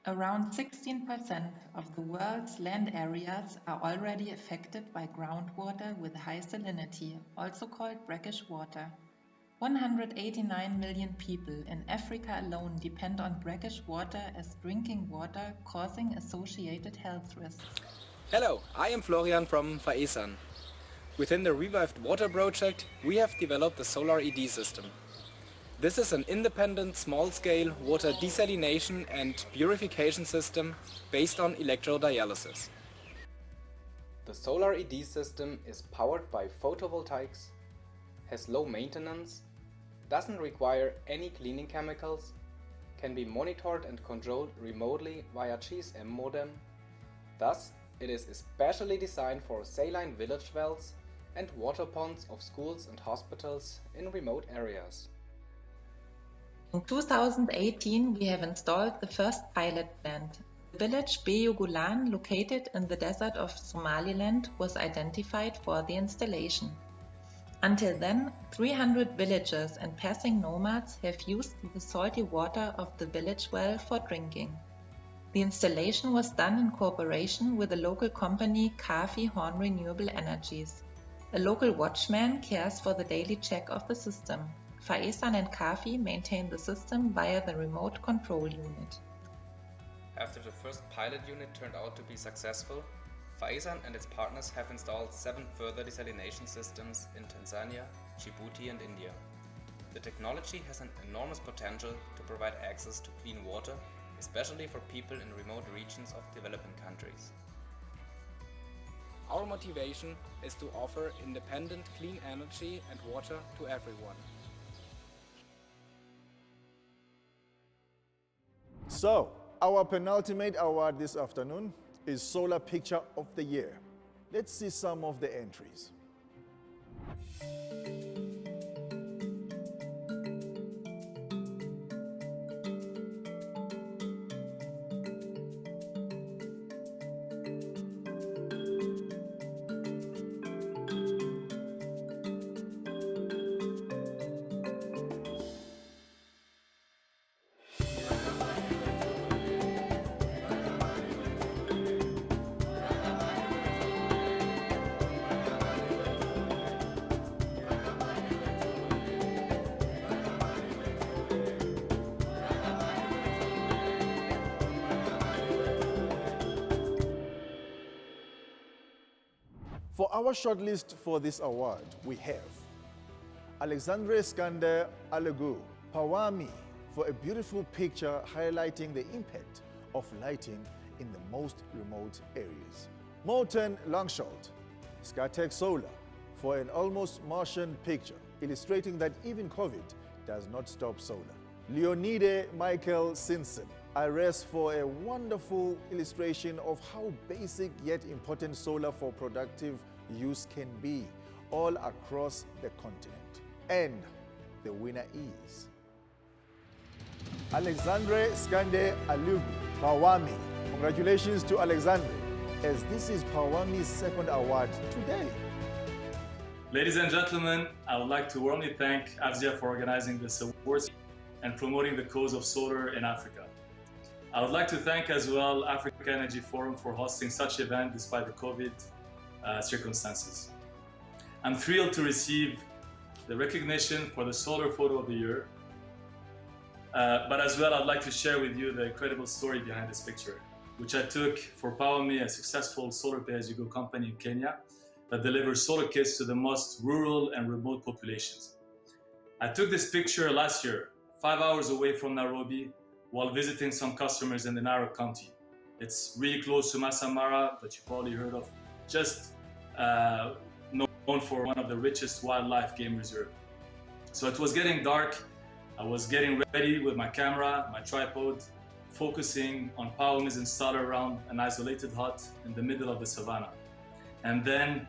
Around 16% of the world's land areas are already affected by groundwater with high salinity, also called brackish water. 189 million people in Africa alone depend on brackish water as drinking water, causing associated health risks. Hello, I am Florian from FAESAN. Within the Revived Water project, we have developed the Solar ED system. This is an independent, small-scale water desalination and purification system based on electrodialysis. The Solar ED system is powered by photovoltaics, has low maintenance, doesn't require any cleaning chemicals, can be monitored and controlled remotely via GSM modem. Thus, it is especially designed for saline village wells and water ponds of schools and hospitals in remote areas. In 2018, we have installed the first pilot plant. The village Beyugulan, located in the desert of Somaliland, was identified for the installation. Until then, 300 villagers and passing nomads have used the salty water of the village well for drinking. The installation was done in cooperation with the local company Kafi Horn Renewable Energies. A local watchman cares for the daily check of the system. FAESAN and Kafi maintain the system via the remote control unit. After the first pilot unit turned out to be successful, FAESAN and its partners have installed 7 further desalination systems in Tanzania, Djibouti and India. The technology has an enormous potential to provide access to clean water, especially for people in remote regions of developing countries. Our motivation is to offer independent clean energy and water to everyone. So, our penultimate award this afternoon is Solar Picture of the Year. Let's see some of the entries. For our shortlist for this award, we have Alexandre Skander Alegu, Pawami, for a beautiful picture highlighting the impact of lighting in the most remote areas. Morten Langsholt, Skatec Solar, for an almost Martian picture, illustrating that even COVID does not stop solar. Leonide Michael Simpson, IRES, for a wonderful illustration of how basic yet important solar for productive use can be. all across the continent. And the winner is Alexandre Skande Alugu, Pawami. Congratulations to Alexandre, as this is Pawami's second award today. Ladies and gentlemen, I would like to warmly thank AFSIA for organizing this awards and promoting the cause of solar in Africa. I would like to thank as well Africa Energy Forum for hosting such an event despite the COVID circumstances. I'm thrilled to receive the recognition for the Solar Photo of the Year, but as well I'd like to share with you the incredible story behind this picture, which I took for PowerMe, a successful solar pay-as-you-go company in Kenya that delivers solar kits to the most rural and remote populations. I took this picture last year, 5 hours away from Nairobi, while visiting some customers in the Narok County. It's really close to Masai Mara, that you probably heard of, just known for one of the richest wildlife game reserve. So it was getting dark. I was getting ready with my camera, my tripod, focusing on PowerMe's installer around an isolated hut in the middle of the savannah. And then,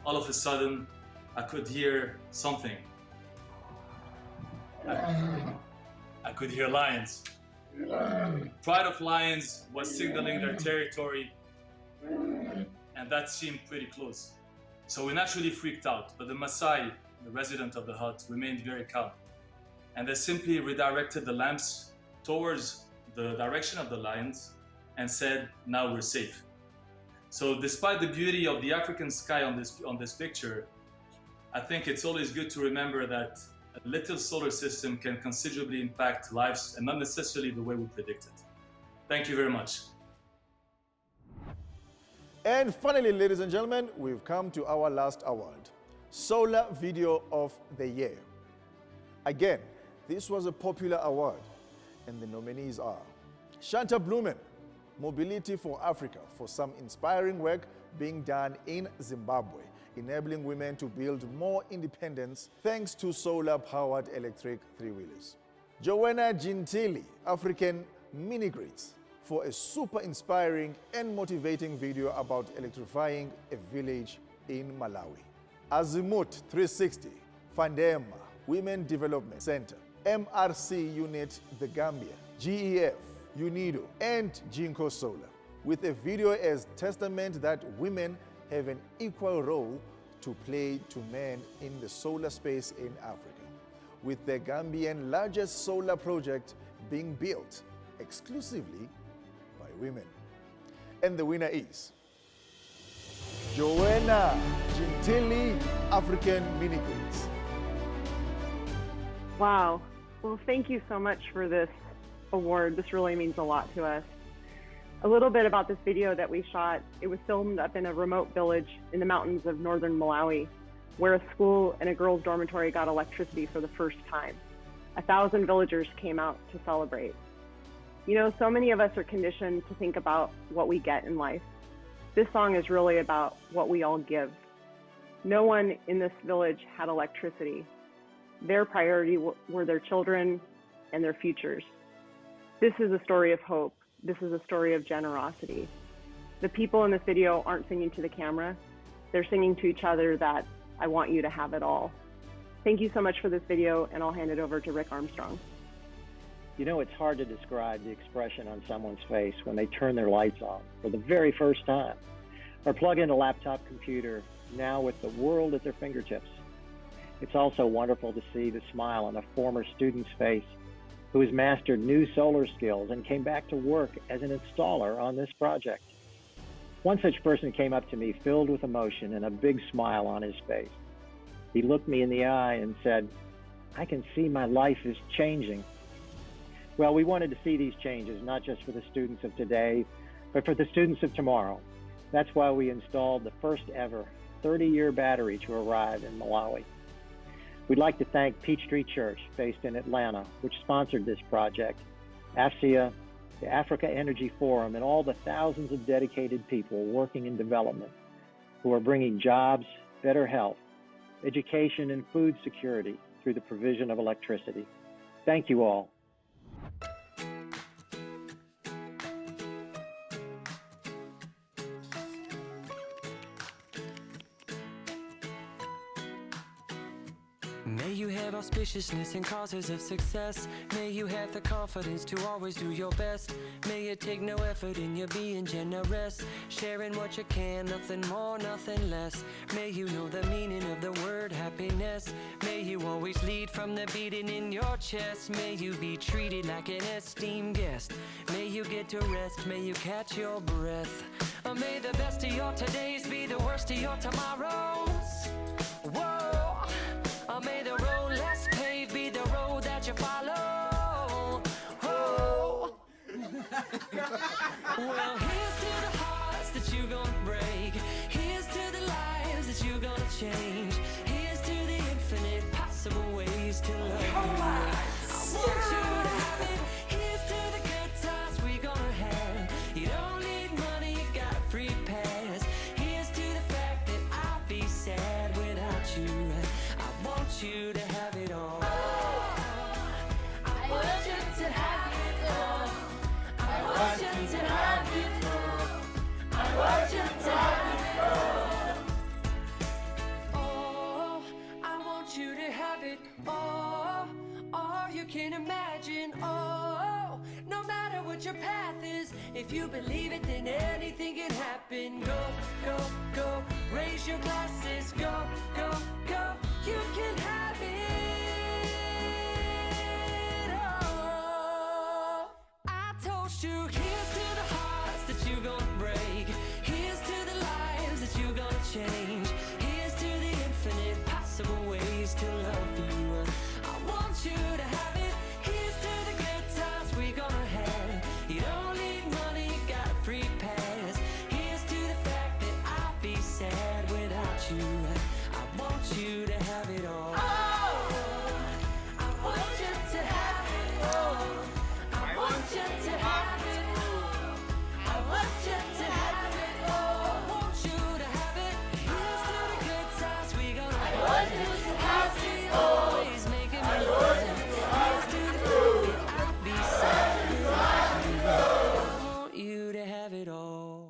all of a sudden, I could hear something. I could hear lions. Pride of lions was signaling their territory, and that seemed pretty close. So we naturally freaked out, but the Maasai, the resident of the hut, remained very calm. And they simply redirected the lamps towards the direction of the lions and said, now we're safe. So despite the beauty of the African sky on this picture, I think it's always good to remember that a little solar system can considerably impact lives and not necessarily the way we predicted. Thank you very much. And finally, ladies and gentlemen, we've come to our last award, Solar Video of the Year. Again, this was a popular award, and the nominees are Shanta Blumen, Mobility for Africa, for some inspiring work being done in Zimbabwe, enabling women to build more independence thanks to solar-powered electric three-wheelers. Joanna Gentili, African Mini-Grids, for a super inspiring and motivating video about electrifying a village in Malawi. Azimuth 360, Fandema, Women Development Center, MRC Unit The Gambia, GEF, UNIDO, and Jinko Solar, with a video as testament that women have an equal role to play to men in the solar space in Africa, with the Gambian largest solar project being built exclusively by women. And the winner is Joanna Gentili, African Mini-Grids. Wow. Well, thank you so much for this award. This really means a lot to us. A little bit about this video that we shot. It was filmed up in a remote village in the mountains of northern Malawi, where a school and a girls' dormitory got electricity for the first time. 1,000 villagers came out to celebrate. You know, so many of us are conditioned to think about what we get in life. This song is really about what we all give. No one in this village had electricity. Their priority were their children and their futures. This is a story of hope. This is a story of generosity. The people in this video aren't singing to the camera. They're singing to each other that I want you to have it all. Thank you so much for this video, and I'll hand it over to Rick Armstrong. You know, it's hard to describe the expression on someone's face when they turn their lights on for the very first time, or plug in a laptop computer, now with the world at their fingertips. It's also wonderful to see the smile on a former student's face who has mastered new solar skills and came back to work as an installer on this project. One such person came up to me filled with emotion and a big smile on his face. He looked me in the eye and said, "I can see my life is changing." Well, we wanted to see these changes, not just for the students of today, but for the students of tomorrow. That's why we installed the first ever 30-year battery to arrive in Malawi. We'd like to thank Peachtree Church, based in Atlanta, which sponsored this project, AFSIA, the Africa Energy Forum, and all the thousands of dedicated people working in development who are bringing jobs, better health, education, and food security through the provision of electricity. Thank you all. you have auspiciousness and causes of success. May you have the confidence to always do your best. May you take no effort in your being generous, sharing what you can, nothing more, nothing less. May you know the meaning of the word happiness. May you always lead from the beating in your chest. May you be treated like an esteemed guest. May you get to rest, may you catch your breath. May the best of your todays be the worst of your tomorrows. Whoa. May the road less paved be the road that you follow. Whoa. Well, here's to the hearts that you're gonna break. Here's to the lives that you're gonna change. Here's to the infinite possible ways to love you. I want you to have it. Here's to the good times we're gonna have. You don't need money, you got a free pass. Here's to the fact that I'll be sad without you. I want you to have it all. I want you to have it all. I want you to have it all. I want you to have it all. Oh, I want you to have it all. All you can imagine. Oh, no matter what your path is, if you believe it, then anything can happen. Go, go, go. Raise your glasses. Go, go, go. You can have it all. I toast you. Here's to the hearts that you're gonna break. Here's to the lives that you're gonna change. Here's to the infinite possible ways to love you. I want you to have it. Here's to the good times we're gonna have. You don't need money, you got a free pass. Here's to the fact that I'll be sad without you. I want you to have it all. I want you to have it all. I want you to have it all. I want you to have it all. I want you to have it. Here's to the good times we gonna have. I want you to have it all. Always making me laugh. Here's to the fact that I'll be sad without you. I want you to have it all.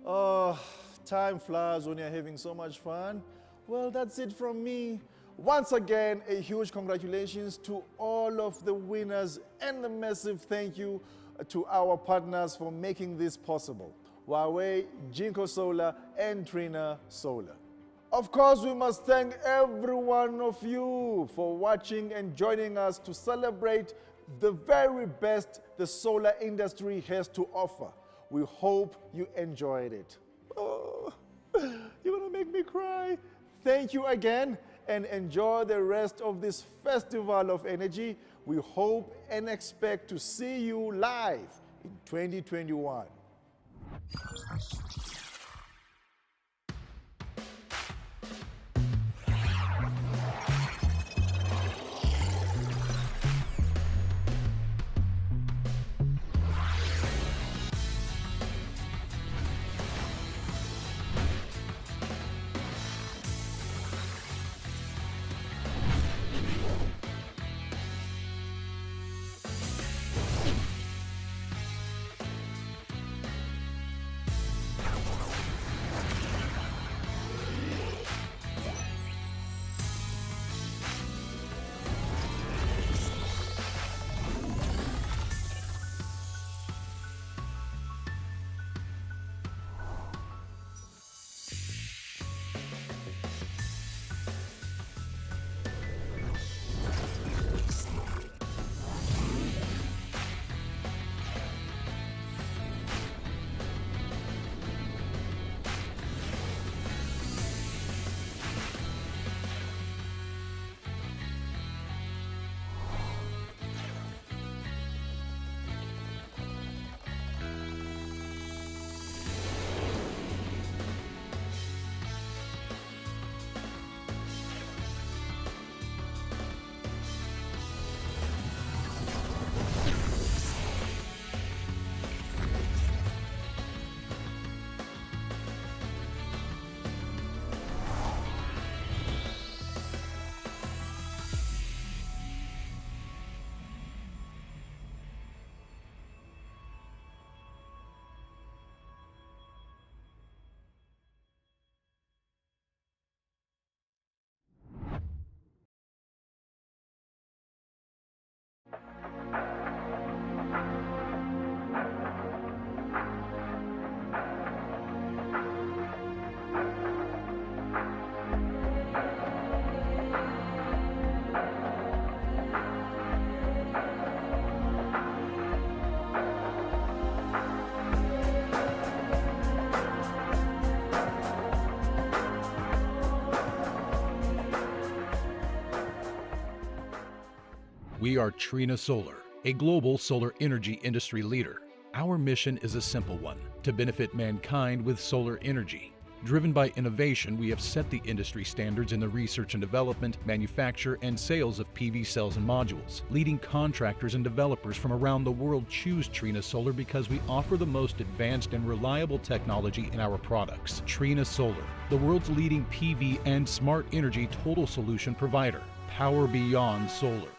Oh, time flies when you're having so much fun. Well, that's it from me. Once again, a huge congratulations to all of the winners and a massive thank you to our partners for making this possible. Huawei, Jinko Solar, and Trina Solar. Of course, we must thank every one of you for watching and joining us to celebrate the very best the solar industry has to offer. We hope you enjoyed it. Oh, you're gonna make me cry. Thank you again and enjoy the rest of this festival of energy. We hope and expect to see you live in 2021. We are Trina Solar, a global solar energy industry leader. Our mission is a simple one: to benefit mankind with solar energy. Driven by innovation, we have set the industry standards in the research and development, manufacture, and sales of PV cells and modules. Leading contractors and developers from around the world choose Trina Solar because we offer the most advanced and reliable technology in our products. Trina Solar, the world's leading PV and smart energy total solution provider. Power beyond solar.